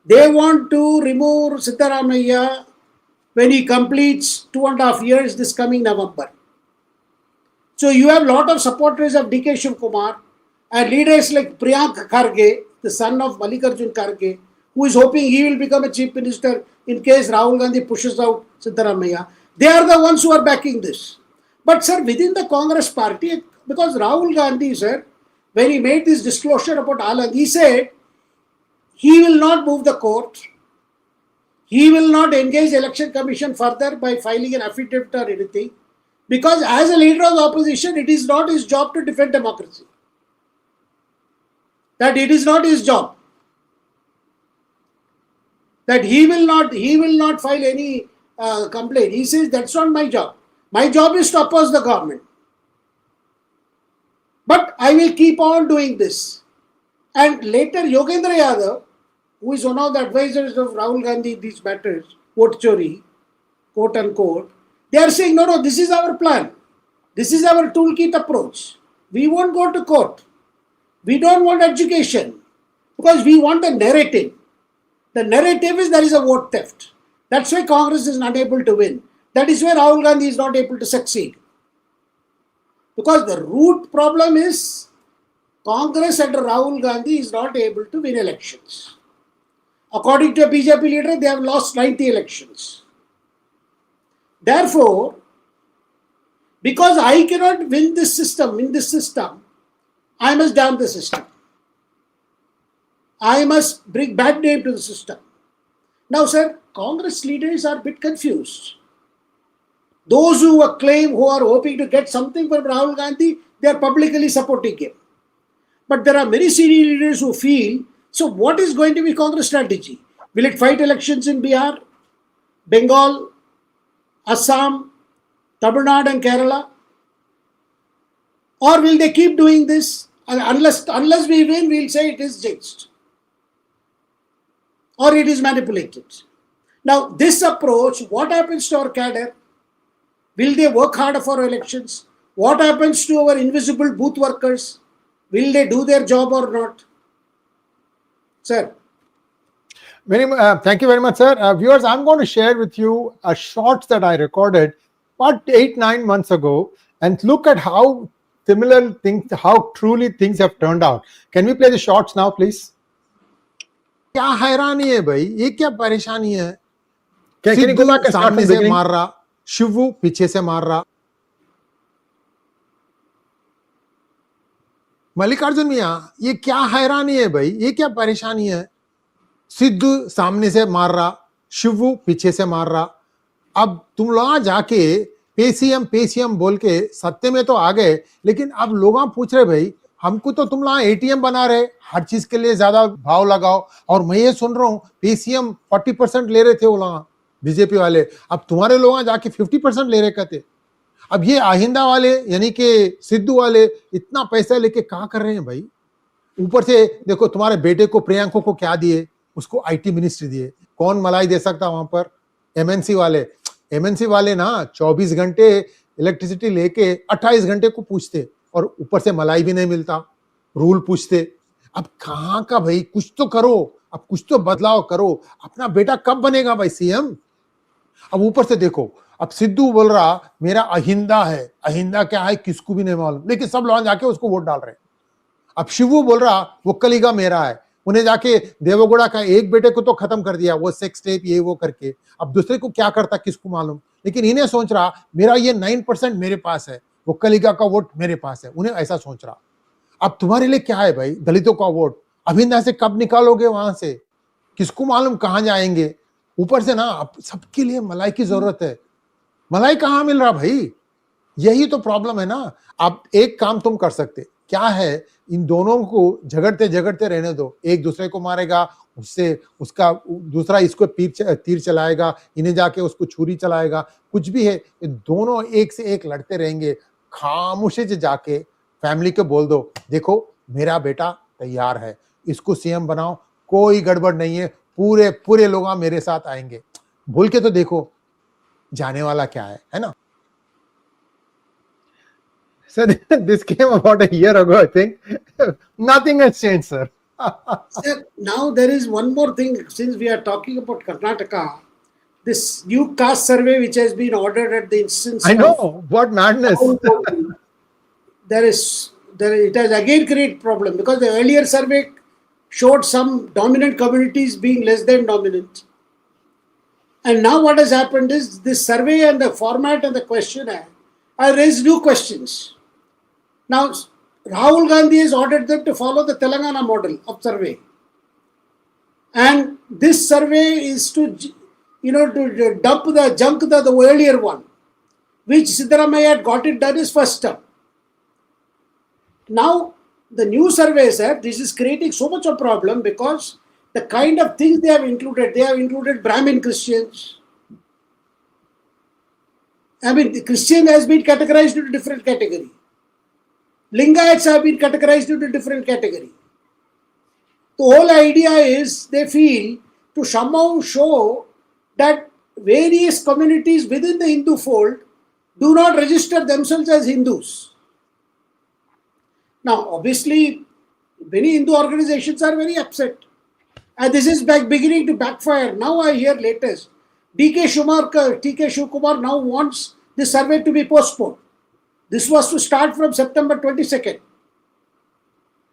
S2: They want to remove 𝙒𝙧𝙤𝙀 when he completes 2.5 years this coming November. So you have a lot of supporters of DK Shiv Kumar and leaders like Priyank Kharge, the son of Mallikarjun Kharge, who is hoping he will become a chief minister in case Rahul Gandhi pushes out Siddaramaiah. They are the ones who are backing this. But sir, within the Congress party, because Rahul Gandhi, sir, when he made this disclosure about Aland, he said he will not move the court. He will not engage the election commission further by filing an affidavit or anything. Because as a leader of the opposition, it is not his job to defend democracy. That it is not his job. That he will not file any complaint. He says that's not my job. My job is to oppose the government. But I will keep on doing this. And later Yogendra Yadav, who is one of the advisors of Rahul Gandhi in these matters, quote Chori, quote unquote, they are saying, no, this is our plan. This is our toolkit approach. We won't go to court. We don't want education because we want a narrative. The narrative is there is a vote theft. That's why Congress is not able to win. That is why Rahul Gandhi is not able to succeed. Because the root problem is Congress under Rahul Gandhi is not able to win elections. According to a BJP leader, they have lost 90 elections. Therefore, because I cannot win this system, I must damn the system. I must bring bad name to the system. Now, sir, Congress leaders are a bit confused. Those who are hoping to get something from Rahul Gandhi, they are publicly supporting him. But there are many senior leaders who feel, so what is going to be Congress strategy? Will it fight elections in Bihar, Bengal, Assam, Tamil Nadu and Kerala? Or will they keep doing this? And unless we win, we'll say it is jinxed. Or it is manipulated. Now, this approach, what happens to our cadre? Will they work harder for elections? What happens to our invisible booth workers? Will they do their job or not? Sir.
S1: Thank you very much, sir. Viewers, I'm going to share with you a shorts that I recorded about 8-9 months ago, and look at how similar things, how truly things have turned out. Can we play the shorts now, please? क्या हैरानी है भाई, ये क्या परेशानी है? सिद्धू सामने से मार रहा, शिवू पीछे से मार रहा, मल्लिकार्जुन मियां, ये क्या हैरानी है भाई, ये क्या परेशानी है? सिद्धू सामने से मार रहा, शिवू पीछे से मार रहा. अब तुम लोग जाके पेसीएम बोल के सत्ते में तो आ गए, लेकिन अब लोग पूछ रहे भाई हमको तो तुम लोग एटीएम बना रहे, हर चीज के लिए ज्यादा भाव लगाओ. और मैं ये सुन रहा हूँ पेसीएम 40% ले रहे थे वो लोग बीजेपी वाले, अब तुम्हारे लोग जाके 50% ले रहे कहते. अब ये आहिंदा वाले यानी कि सिद्धू वाले इतना पैसा लेके कहाँ कर रहे हैं भाई? ऊपर से देखो तुम्हारे बेटे को प्रियंका को क्या दिए, उसको आईटी मिनिस्ट्री दिए. कौन मलाई दे सकता वहां पर? एमएनसी वाले ना 24 घंटे इलेक्ट्रिसिटी लेके 28 घंटे को पूछते और ऊपर से मलाई भी नहीं मिलता, रूल पूछते. अब कहाँ का भाई, कुछ तो करो, अब कुछ तो बदलाव करो. अपना बेटा कब बनेगा भाई सीएम? अब ऊपर से देखो, अब सिद्धू बोल रहा मेरा अहिंदा है, अहिंदा क्या है किसको भी नहीं मालूम, लेकिन सब लोग जाके उसको वोट डाल रहे हैं. अब शिवू बोल रहा वो कलीगा मेरा है, उन्हें जाके देवगौड़ा का एक बेटे को तो खत्म कर दिया वो सेक्स टेप ये वो करके, अब दूसरे को क्या करता किसको मालूम. लेकिन इन्हें सोच रहा मेरा ये 9% मेरे पास है, वो कलीगा का वोट मेरे पास है, उन्हें ऐसा सोच रहा. अब तुम्हारे लिए क्या है भाई? दलितों का वोट अभिंदा से कब निकालोगे वहां से, किसको मालूम कहां जाएंगे. ऊपर से ना अब सबके लिए मलाई की जरूरत है, मलाई कहां मिल रहा भाई? यही तो प्रॉब्लम है ना. अब एक काम तुम कर सकते क्या है, इन दोनों को झगड़ते रहने दो. एक दूसरे को मारेगा, उससे उसका दूसरा इसको तीर चलाएगा, इन्हें जाके उसको छुरी चलाएगा, कुछ भी है. ये दोनों एक से एक लड़ते रहेंगे. खामोशी से जाके फैमिली को बोल दो देखो मेरा बेटा तैयार है, इसको सीएम बनाओ, कोई गड़बड़ नहीं है, पूरे लोग मेरे साथ आएंगे. भूल के तो देखो जाने वाला क्या है ना. Sir, this came about a year ago, I think. Nothing has changed, sir.
S2: Sir, now there is one more thing. Since we are talking about Karnataka, this new caste survey which has been ordered at the instance
S1: I know, what madness.
S2: it has again created problem, because the earlier survey showed some dominant communities being less than dominant. And now what has happened is this survey and the format and the questionnaire have raised new questions. Now, Rahul Gandhi has ordered them to follow the Telangana model of survey. And this survey is to dump the junk the earlier one, which 𝙒𝙧𝙤𝙪 had got it done his first term. Now, the new survey said this is creating so much of problem because the kind of things they have included Brahmin Christians. I mean, the Christian has been categorized into a different category. Lingayats have been categorized into a different category. The whole idea is they feel to somehow show that various communities within the Hindu fold do not register themselves as Hindus. Now, obviously, many Hindu organizations are very upset. And this is beginning to backfire. Now I hear latest, T.K. Shivkumar now wants this survey to be postponed. This was to start from September 22nd.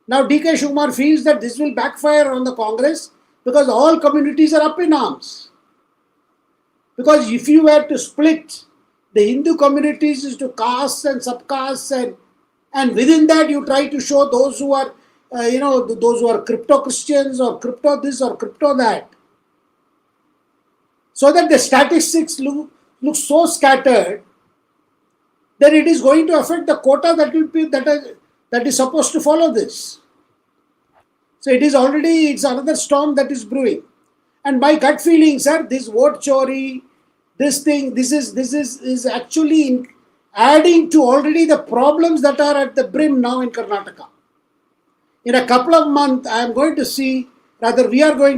S2: Now D.K. Shivkumar feels that this will backfire on the Congress because all communities are up in arms. Because if you were to split the Hindu communities into castes and subcastes, and within that you try to show those who are those who are crypto Christians or crypto this or crypto that, so that the statistics look so scattered that it is going to affect the quota that is supposed to follow this. So it's another storm that is brewing. And my gut feeling, sir, this vote Chori, this is actually adding to already the problems that are at the brim now in Karnataka. In a couple of months, we are going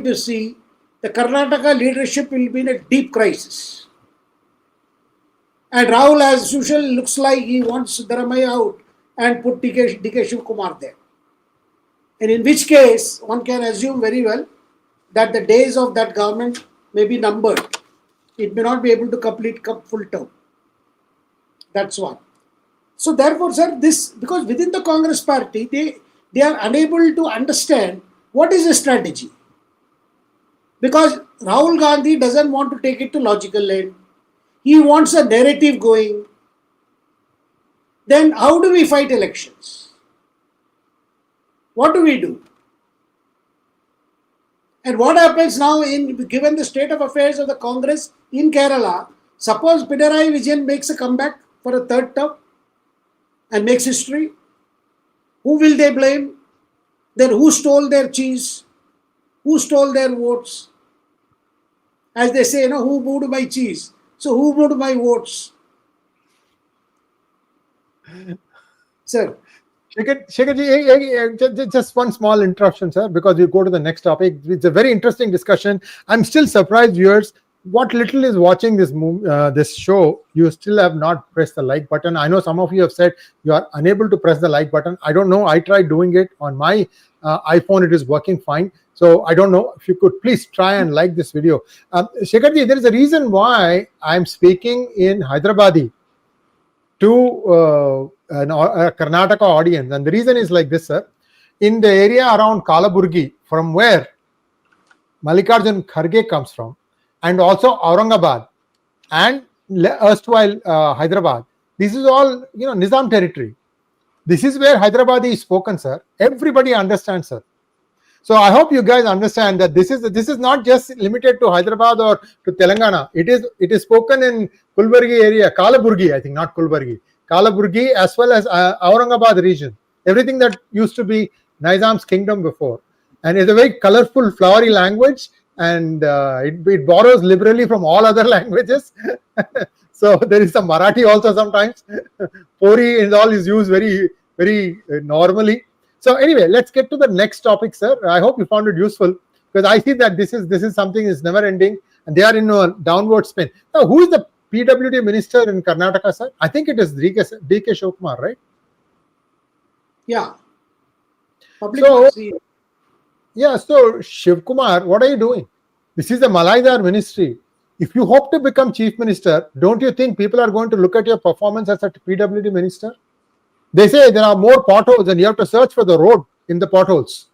S2: to see, the Karnataka leadership will be in a deep crisis. And Rahul, as usual, looks like he wants 𝙒𝙧𝙤𝙪𝙥𝙥 out and put D.K. Shivkumar there. And in which case, one can assume very well that the days of that government may be numbered. It may not be able to complete full term. That's one. So therefore, sir, because within the Congress party, they are unable to understand what is the strategy. Because Rahul Gandhi doesn't want to take it to logical end. He wants a narrative going. Then how do we fight elections? What do we do? And what happens now, given the state of affairs of the Congress in Kerala, suppose Pinarayi Vijayan makes a comeback for a third term and makes history? Who will they blame? Then who stole their cheese? Who stole their votes? As they say, who moved my cheese? So who moved my votes? Sir.
S1: Shekhar, just one small interruption, sir, because we go to the next topic. It's a very interesting discussion. I'm still surprised, viewers, what little is watching this show, you still have not pressed the like button. I know some of you have said you are unable to press the like button. I don't know. I tried doing it on my iPhone. It is working fine. So I don't know. If you could please try and like this video. Shekharji, there is a reason why I'm speaking in Hyderabadi to a Karnataka audience. And the reason is like this, sir. In the area around Kalaburgi, from where Mallikarjun Kharge comes from, and also Aurangabad and erstwhile Hyderabad. This is all, Nizam territory. This is where Hyderabadi is spoken, sir. Everybody understands, sir. So I hope you guys understand that this is not just limited to Hyderabad or to Telangana. It is spoken in Kulburgi area, Kalaburgi, I think, not Kulburgi. Kalaburgi as well as Aurangabad region. Everything that used to be Nizam's kingdom before. And it's a very colorful, flowery language. And it borrows liberally from all other languages. So there is some Marathi also sometimes. Pori and all is used very, very normally. So anyway, let's get to the next topic, sir. I hope you found it useful, because I see that this is something is never ending and they are in a downward spin. Now, who is the PWD minister in Karnataka, sir? I think it is D.K. Shivkumar, right?
S2: Yeah.
S1: So Shivkumar, what are you doing? This is the Malaidar ministry. If you hope to become chief minister, don't you think people are going to look at your performance as a PWD minister? They say there are more potholes and you have to search for the road in the potholes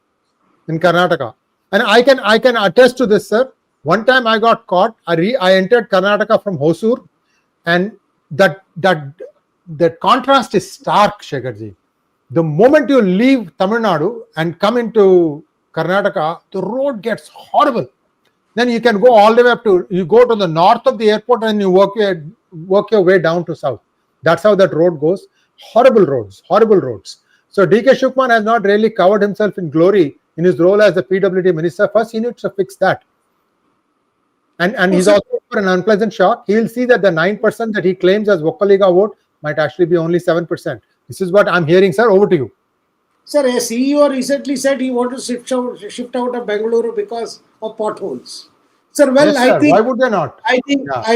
S1: in Karnataka. And I can attest to this, sir. One time I got caught. I entered Karnataka from Hosur, and that contrast is stark, Shekharji. The moment you leave Tamil Nadu and come into Karnataka, the road gets horrible. Then you can go all the way up to, you go to the north of the airport and you work your way down to south. That's how that road goes. Horrible roads. So D.K. Shukman has not really covered himself in glory in his role as the PWD minister. First, he needs to fix that. And he's also for an unpleasant shock. He'll see that the 9% that he claims as Vokkaliga vote might actually be only 7%. This is what I'm hearing, sir. Over to you.
S2: Sir, a CEO recently said he wanted to shift out of Bengaluru because of potholes. Sir, well,
S1: Yes, sir.
S2: I think
S1: Why would they not?
S2: I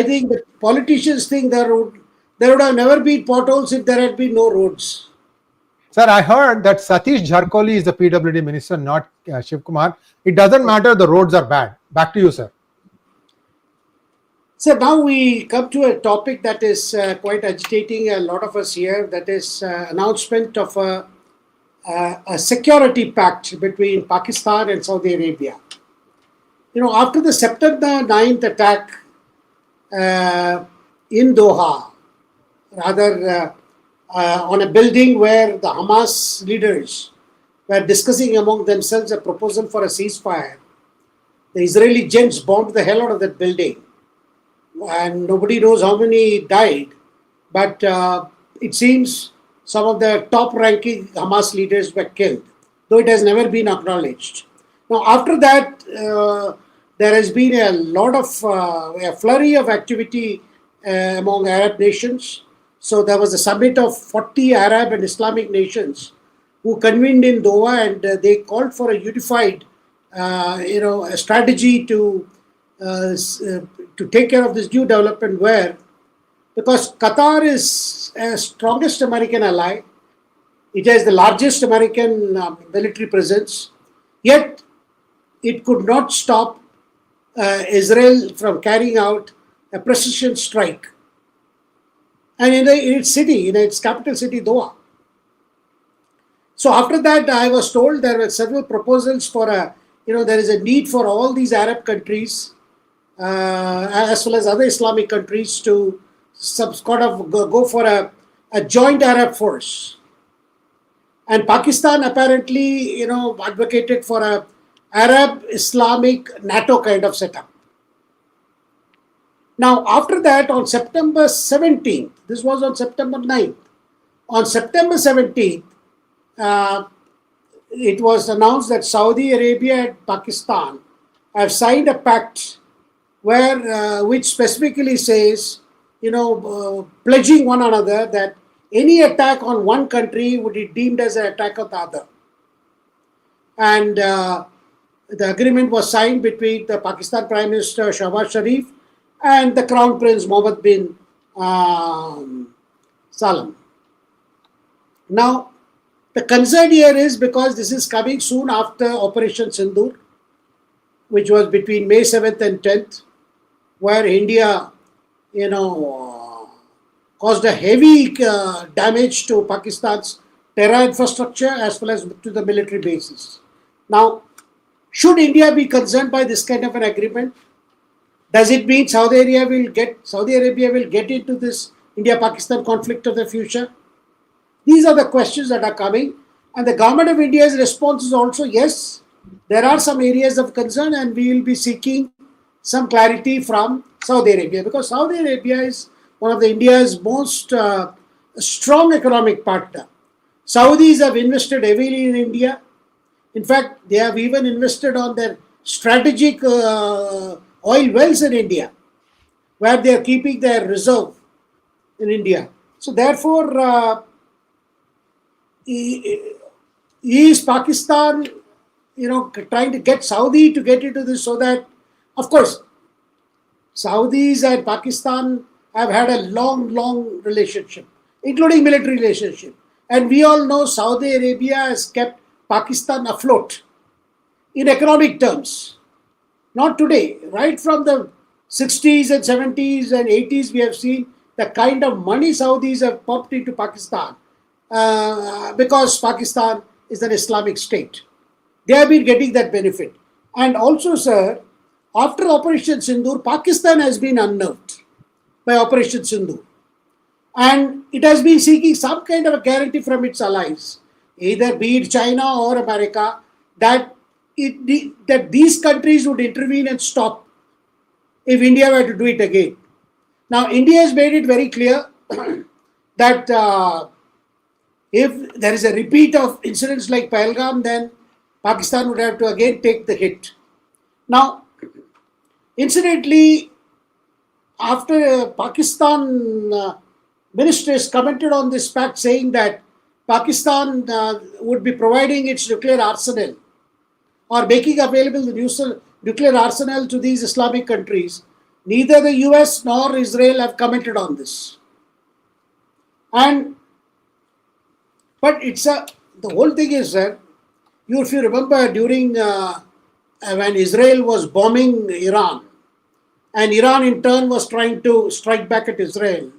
S2: think the politicians think there would have never been potholes if there had been no roads.
S1: Sir, I heard that Satish Jharkholi is the PWD minister, not Shiv Kumar. It doesn't matter, the roads are bad. Back to you, sir.
S2: So now we come to a topic that is quite agitating a lot of us here. That is announcement of a security pact between Pakistan and Saudi Arabia. After the September 9th attack in Doha, rather on a building where the Hamas leaders were discussing among themselves a proposal for a ceasefire, the Israeli gents bombed the hell out of that building. And nobody knows how many died, but it seems some of the top-ranking Hamas leaders were killed, though it has never been acknowledged. Now, after that, there has been a lot of a flurry of activity among Arab nations. So there was a summit of 40 Arab and Islamic nations who convened in Doha, and they called for a unified, a strategy to take care of this new development, where, because Qatar is a strongest American ally, it has the largest American military presence, yet it could not stop Israel from carrying out a precision strike, and in its capital city, Doha. So after that, I was told there were several proposals for there is a need for all these Arab countries as well as other Islamic countries to go for a joint Arab force. And Pakistan apparently, advocated for a Arab Islamic NATO kind of setup. Now, after that, on September 17th, this was on September 9th, on September 17th, it was announced that Saudi Arabia and Pakistan have signed a pact which specifically says, pledging one another that any attack on one country would be deemed as an attack on the other. And the agreement was signed between the Pakistan Prime Minister Shehbaz Sharif and the Crown Prince Mohammed bin Salman. Now, the concern here is because this is coming soon after Operation Sindoor, which was between May 7th and 10th, where India, caused a heavy damage to Pakistan's terror infrastructure as well as to the military bases. Now, should India be concerned by this kind of an agreement? Does it mean Saudi Arabia will get into this India-Pakistan conflict of the future? These are the questions that are coming, and the government of India's response is also, yes, there are some areas of concern, and we will be seeking some clarity from Saudi Arabia, because Saudi Arabia is one of India's most strong economic partner. Saudis have invested heavily in India. In fact, they have even invested on their strategic oil wells in India, where they are keeping their reserve in India. So therefore, is Pakistan, trying to get Saudi to get into this, so that, of course, Saudis and Pakistan have had a long relationship, including military relationship. And we all know Saudi Arabia has kept Pakistan afloat in economic terms. Not today, right from the 60s and 70s and 80s, we have seen the kind of money Saudis have pumped into Pakistan because Pakistan is an Islamic state. They have been getting that benefit. And also, sir, after Operation Sindoor, Pakistan has been unnerved by Operation Sindoor. And it has been seeking some kind of a guarantee from its allies, either be it China or America, that these countries would intervene and stop if India were to do it again. Now, India has made it very clear that if there is a repeat of incidents like Pahalgam, then Pakistan would have to again take the hit. Now, incidentally, after Pakistan ministers commented on this pact, saying that Pakistan would be providing its nuclear arsenal or making available the nuclear arsenal to these Islamic countries, neither the US nor Israel have commented on this. But the whole thing is that, if you remember during when Israel was bombing Iran, and Iran in turn was trying to strike back at Israel,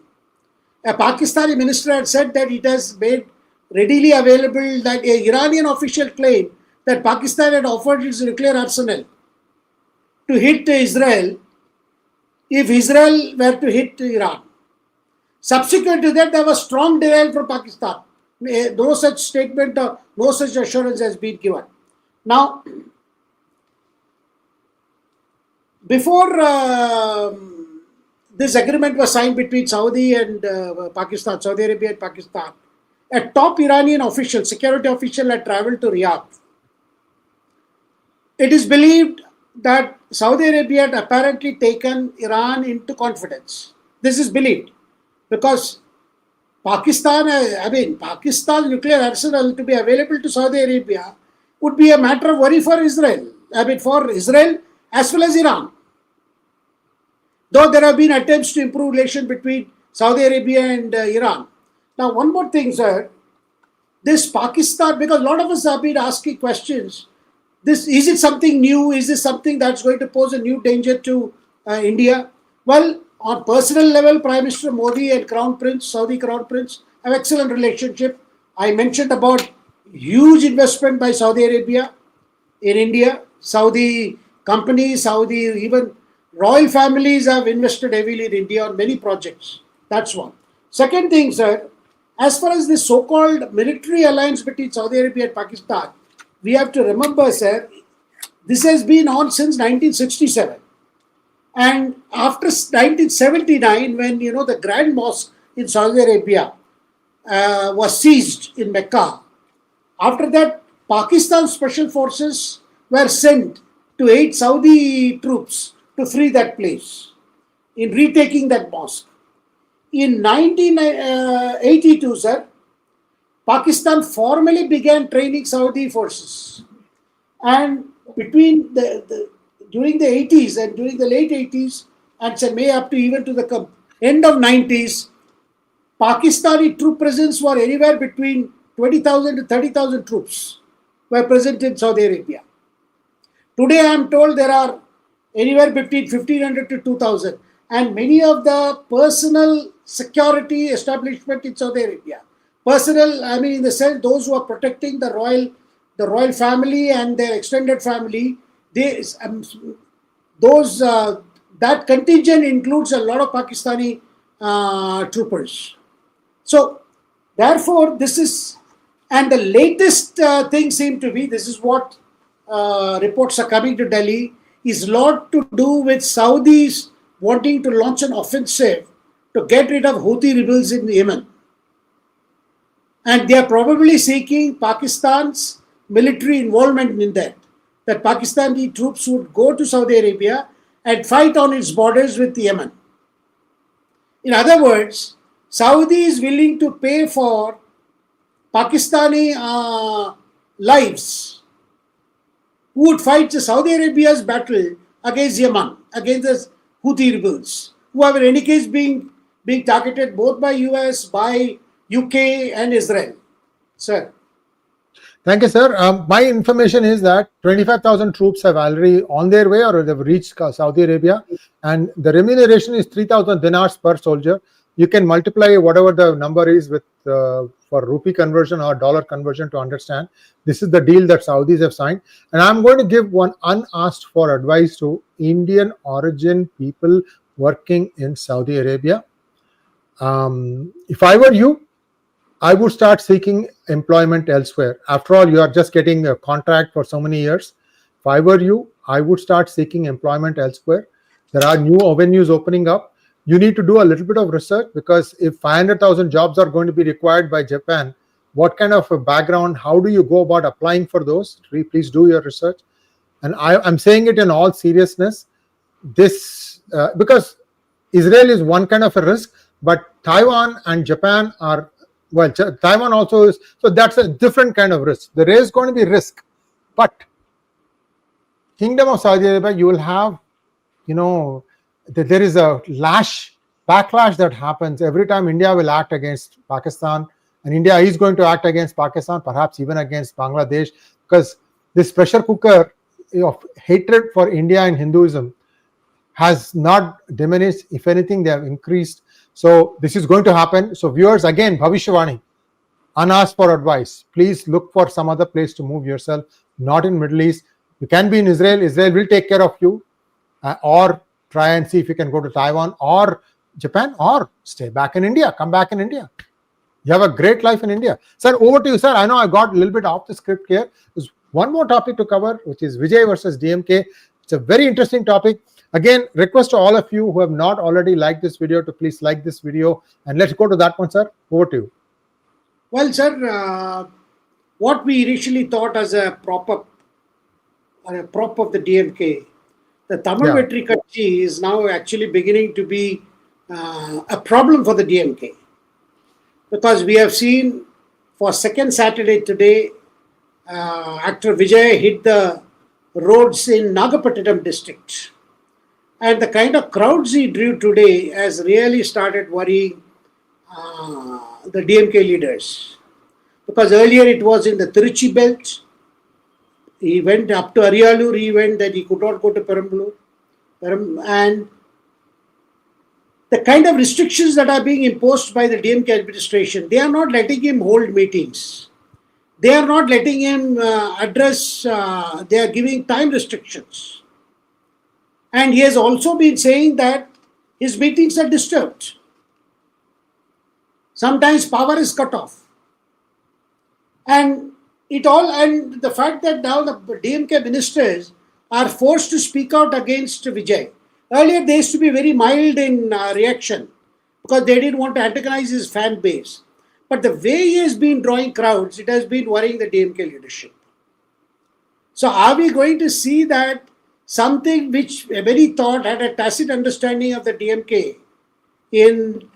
S2: a Pakistani minister had said that it has made readily available, that an Iranian official claimed that Pakistan had offered its nuclear arsenal to hit Israel if Israel were to hit Iran. Subsequent to that, there was strong denial from Pakistan. No such statement or no such assurance has been given. Now, before this agreement was signed between Saudi and Pakistan, Saudi Arabia and Pakistan, a top Iranian official, security official, had traveled to Riyadh. It is believed that Saudi Arabia had apparently taken Iran into confidence. This is believed because Pakistan's nuclear arsenal to be available to Saudi Arabia would be a matter of worry for Israel. For Israel as well as Iran. Though there have been attempts to improve relations between Saudi Arabia and Iran. Now, one more thing, sir. This Pakistan, because a lot of us have been asking questions, is it something new? Is this something that's going to pose a new danger to India? Well, on personal level, Prime Minister Modi and Saudi Crown Prince, have excellent relationship. I mentioned about huge investment by Saudi Arabia in India. Saudi companies, even royal families have invested heavily in India on many projects. That's one. Second thing, sir, as far as this so-called military alliance between Saudi Arabia and Pakistan, we have to remember, sir, this has been on since 1967. And after 1979, when the Grand Mosque in Saudi Arabia was seized in Mecca, after that, Pakistan Special Forces were sent to aid Saudi troops to free that place in retaking that mosque. In 1982, sir, Pakistan formally began training Saudi forces. And during the 80s and during the late 80s, and say up to even to the end of 90s, Pakistani troop presence were anywhere between 20,000 to 30,000 troops were present in Saudi Arabia. Today, I am told there are anywhere between 1,500 to 2,000, and many of the personal security establishment in Saudi Arabia, in the sense those who are protecting the royal family and their extended family, that contingent includes a lot of Pakistani troopers. So, therefore, this is, and the latest thing seemed to be, this is what reports are coming to Delhi, is a lot to do with Saudis wanting to launch an offensive to get rid of Houthi rebels in Yemen. And they are probably seeking Pakistan's military involvement in that Pakistani troops would go to Saudi Arabia and fight on its borders with Yemen. In other words, Saudi is willing to pay for Pakistani lives who would fight Saudi Arabia's battle against Yemen, against the Houthi rebels, who are in any case being targeted both by US, by UK and Israel. Sir.
S1: Thank you, sir. My information is that 25,000 troops have already on their way or they've reached Saudi Arabia, and the remuneration is 3,000 dinars per soldier. You can multiply whatever the number is with for rupee conversion or dollar conversion to understand. This is the deal that Saudis have signed. And I'm going to give one unasked for advice to Indian origin people working in Saudi Arabia. If I were you, I would start seeking employment elsewhere. After all, you are just getting a contract for so many years. If I were you, I would start seeking employment elsewhere. There are new avenues opening up. You need to do a little bit of research, because if 500,000 jobs are going to be required by Japan, what kind of a background, how do you go about applying for those? Please do your research. And I'm saying it in all seriousness. This because Israel is one kind of a risk, but Taiwan and Japan are, well, Taiwan also is, so that's a different kind of risk. There is going to be risk, but Kingdom of Saudi Arabia, you will have, there is a backlash that happens every time India will act against Pakistan, and India is going to act against Pakistan, perhaps even against Bangladesh, because this pressure cooker of hatred for India and Hinduism has not diminished. If anything, they have increased. So this is going to happen. So viewers, again, Bhavishwani, unasked for advice. Please look for some other place to move yourself, not in Middle East. You can be in Israel. Israel will take care of you. Or try and see if you can go to Taiwan or Japan, or stay back in India. Come back in India. You have a great life in India. Sir, over to you, sir. I know I got a little bit off the script here. There's one more topic to cover, which is Vijay versus DMK. It's a very interesting topic. Again, request to all of you who have not already liked this video to please like this video. And let's go to that one, sir. Over to you.
S2: Well, sir, what we initially thought as a prop of the DMK, the Tamil rhetoric is now actually beginning to be a problem for the DMK. Because we have seen for second Saturday today, actor Vijay hit the roads in Nagapattinam district. And the kind of crowds he drew today has really started worrying the DMK leaders. Because earlier it was in the Tiruchi belt. He went up to Ariyalur, he went that he could not go to Perambalur. And the kind of restrictions that are being imposed by the DMK administration, they are not letting him hold meetings. They are not letting him address, they are giving time restrictions. And he has also been saying that his meetings are disturbed. Sometimes power is cut off. And the fact that now the DMK ministers are forced to speak out against Vijay. Earlier, they used to be very mild in reaction because they didn't want to antagonize his fan base. But the way he has been drawing crowds, it has been worrying the DMK leadership. So are we going to see that something which many thought had a tacit understanding of the DMK in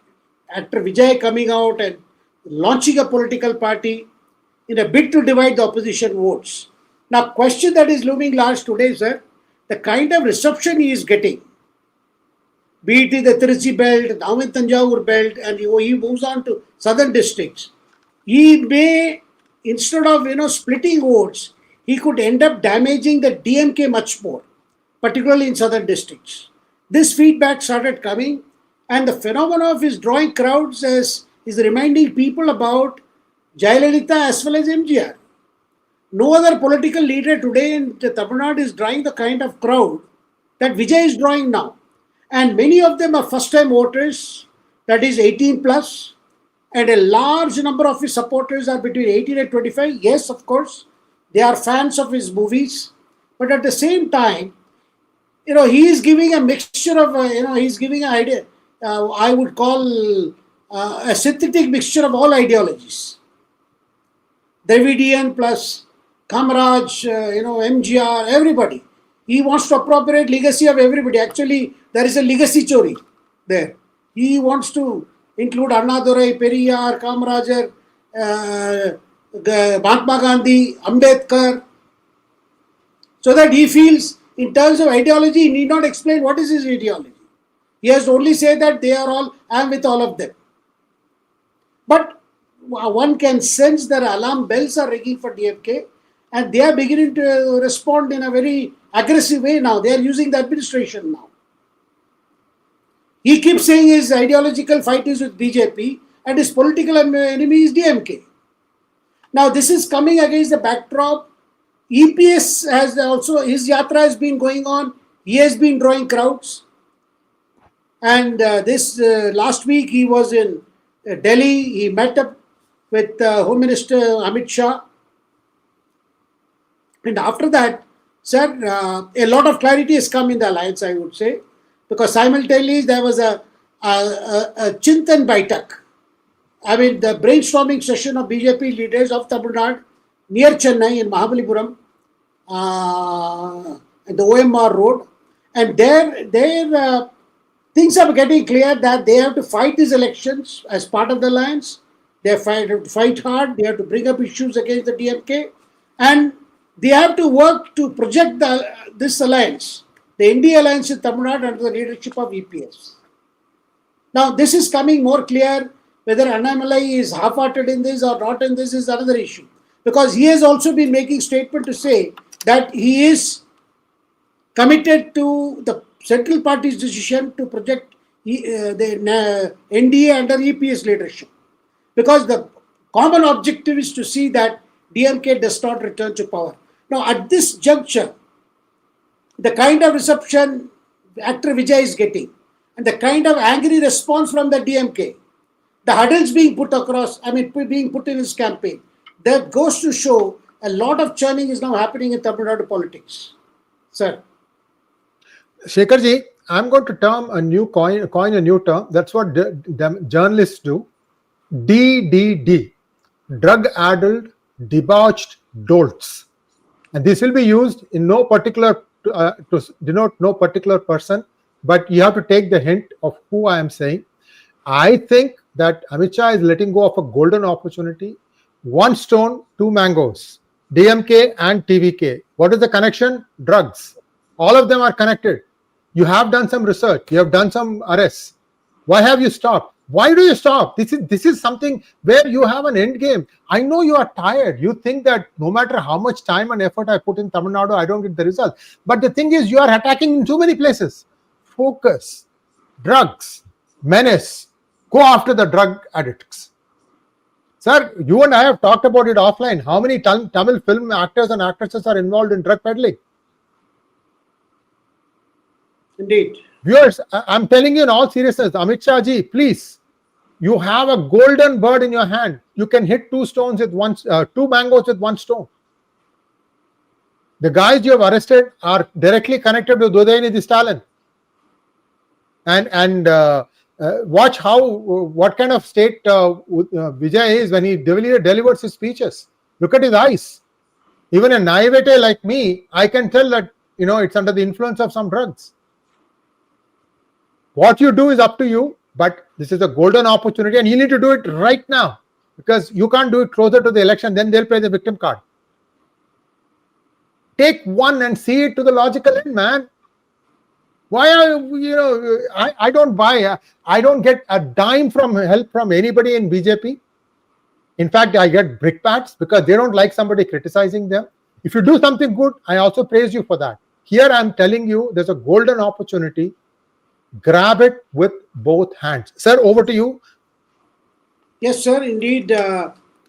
S2: actor Vijay coming out and launching a political party in a bid to divide the opposition votes? Now, question that is looming large today, sir, the kind of reception he is getting, be it in the Tiruchi belt, now in Tanjavur belt, and he moves on to southern districts, he may, instead of splitting votes, he could end up damaging the DMK much more, particularly in southern districts. This feedback started coming, and the phenomenon of his drawing crowds is reminding people about Jayalalitha as well as MGR. No other political leader today in Tamil Nadu is drawing the kind of crowd that Vijay is drawing now. And many of them are first-time voters, that is 18 plus, and a large number of his supporters are between 18 and 25. Yes, of course, they are fans of his movies, but at the same time, he is giving a mixture of, he's giving an idea, I would call a synthetic mixture of all ideologies. Dravidian plus Kamaraj, MGR, everybody. He wants to appropriate legacy of everybody. Actually, there is a legacy Chori there. He wants to include Annadurai, Periyar, Kamarajar, Mahatma Gandhi, Ambedkar, so that he feels in terms of ideology, he need not explain what is his ideology. He has to only say that they are all, I am with all of them. But one can sense that alarm bells are ringing for DMK, and they are beginning to respond in a very aggressive way now. They are using the administration now. He keeps saying his ideological fight is with BJP and his political enemy is DMK. Now, this is coming against the backdrop. EPS has also, his yatra has been going on. He has been drawing crowds. And last week he was in Delhi. He met up with Home Minister Amit Shah. And after that, sir, a lot of clarity has come in the alliance, I would say, because simultaneously there was a Chintan Baitak. I mean, the brainstorming session of BJP leaders of Tamil Nadu near Chennai in Mahabalipuram, at the OMR road. And there things are getting clear that they have to fight these elections as part of the alliance. They have to fight hard. They have to bring up issues against the DMK. And they have to work to project this alliance, the NDA alliance in Tamil Nadu under the leadership of EPS. Now, this is coming more clear. Whether Annamalai is half-hearted in this or not in this is another issue. Because he has also been making statement to say that he is committed to the central party's decision to project the NDA under EPS leadership. Because the common objective is to see that DMK does not return to power. Now, at this juncture, the kind of reception actor Vijay is getting and the kind of angry response from the DMK, the hurdles being put across, being put in his campaign, that goes to show a lot of churning is now happening in Tamil Nadu politics. Sir.
S1: Shekharji, I'm going to coin a new term. That's what journalists do. DDD, drug-addled, debauched dolts. And this will be used in no particular, to denote no particular person, but you have to take the hint of who I am saying. I think that Amit Shah is letting go of a golden opportunity. One stone, two mangoes. DMK and TVK. What is the connection? Drugs. All of them are connected. You have done some research. You have done some arrests. Why have you stopped? Why do you stop? This is something where you have an end game. I know you are tired. You think that no matter how much time and effort I put in Tamil Nadu, I don't get the result. But the thing is, you are attacking in too many places. Focus. Drugs. Menace. Go after the drug addicts. Sir, you and I have talked about it offline. How many Tamil film actors and actresses are involved in drug peddling?
S2: Indeed.
S1: Viewers, I'm telling you in all seriousness, Amit Shah ji, please, you have a golden bird in your hand. You can hit two mangoes with one stone. The guys you have arrested are directly connected to Udayanidhi Stalin. And watch what kind of state Vijay is when he delivers his speeches. Look at his eyes. Even a naivete like me, I can tell that it's under the influence of some drugs. What you do is up to you, but this is a golden opportunity and you need to do it right now because you can't do it closer to the election, then they'll play the victim card. Take one and see it to the logical end, man. Why are I don't buy, I don't get a dime from help from anybody in BJP. In fact, I get brickbats because they don't like somebody criticizing them. If you do something good, I also praise you for that. Here I'm telling you, there's a golden opportunity. Grab it with both hands. Sir, over to you.
S2: Yes, sir. Indeed,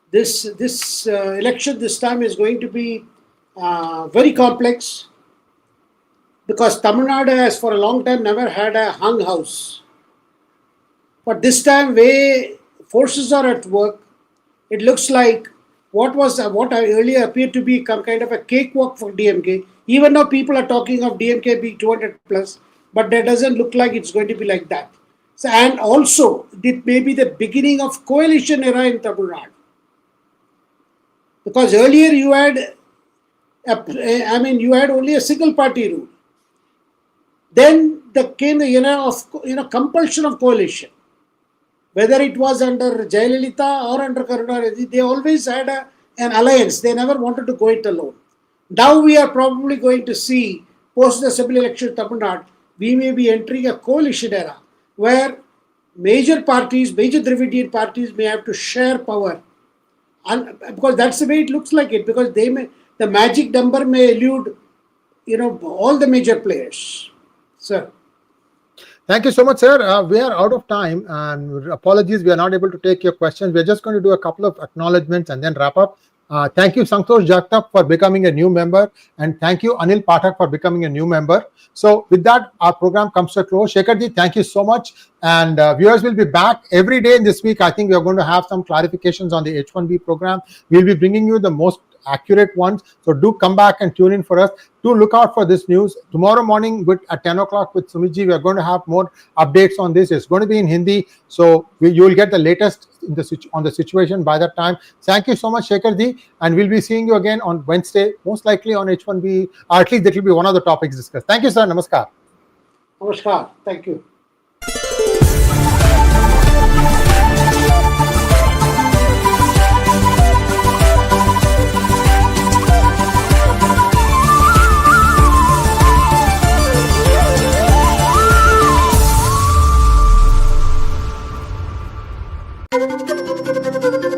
S2: this election this time is going to be very complex because Tamil Nadu has for a long time never had a hung house. But this time, way forces are at work. It looks like what earlier appeared to be some kind of a cakewalk for DMK. Even now, people are talking of DMK being 200 plus. But that doesn't look like it's going to be like that. So, and also, it may be the beginning of coalition era in Tamil Nadu. Because earlier you had, you had only a single party rule. Then came the era of compulsion of coalition. Whether it was under Jayalalitha or under Karunanidhi, they always had an alliance. They never wanted to go it alone. Now we are probably going to see post the assembly election in Tamil Nadu, we may be entering a coalition era where major parties, major Dravidian parties may have to share power. And because that's the way it looks like it, because the magic number may elude, all the major players. Sir.
S1: Thank you so much, sir. We are out of time, and apologies, we are not able to take your questions. We're just going to do a couple of acknowledgements and then wrap up. Thank you, Santosh Jagtap, for becoming a new member, and thank you, Anil Pathak, for becoming a new member. So with that, our program comes to a close. Shekharji, thank you so much, and viewers will be back every day in this week. I think we are going to have some clarifications on the H1B program. We'll be bringing you the most accurate ones, so do come back and tune in for us. Do look out for this news tomorrow morning at 10 o'clock with Sumitji. We are going to have more updates on this. It's going to be in Hindi, so you will get the latest on the situation by that time. Thank you so much, Shekharji, and we'll be seeing you again on Wednesday, most likely on H1B, or at least that will be one of the topics discussed. Thank you, sir. Namaskar.
S2: Namaskar. Thank you.
S3: Thank you.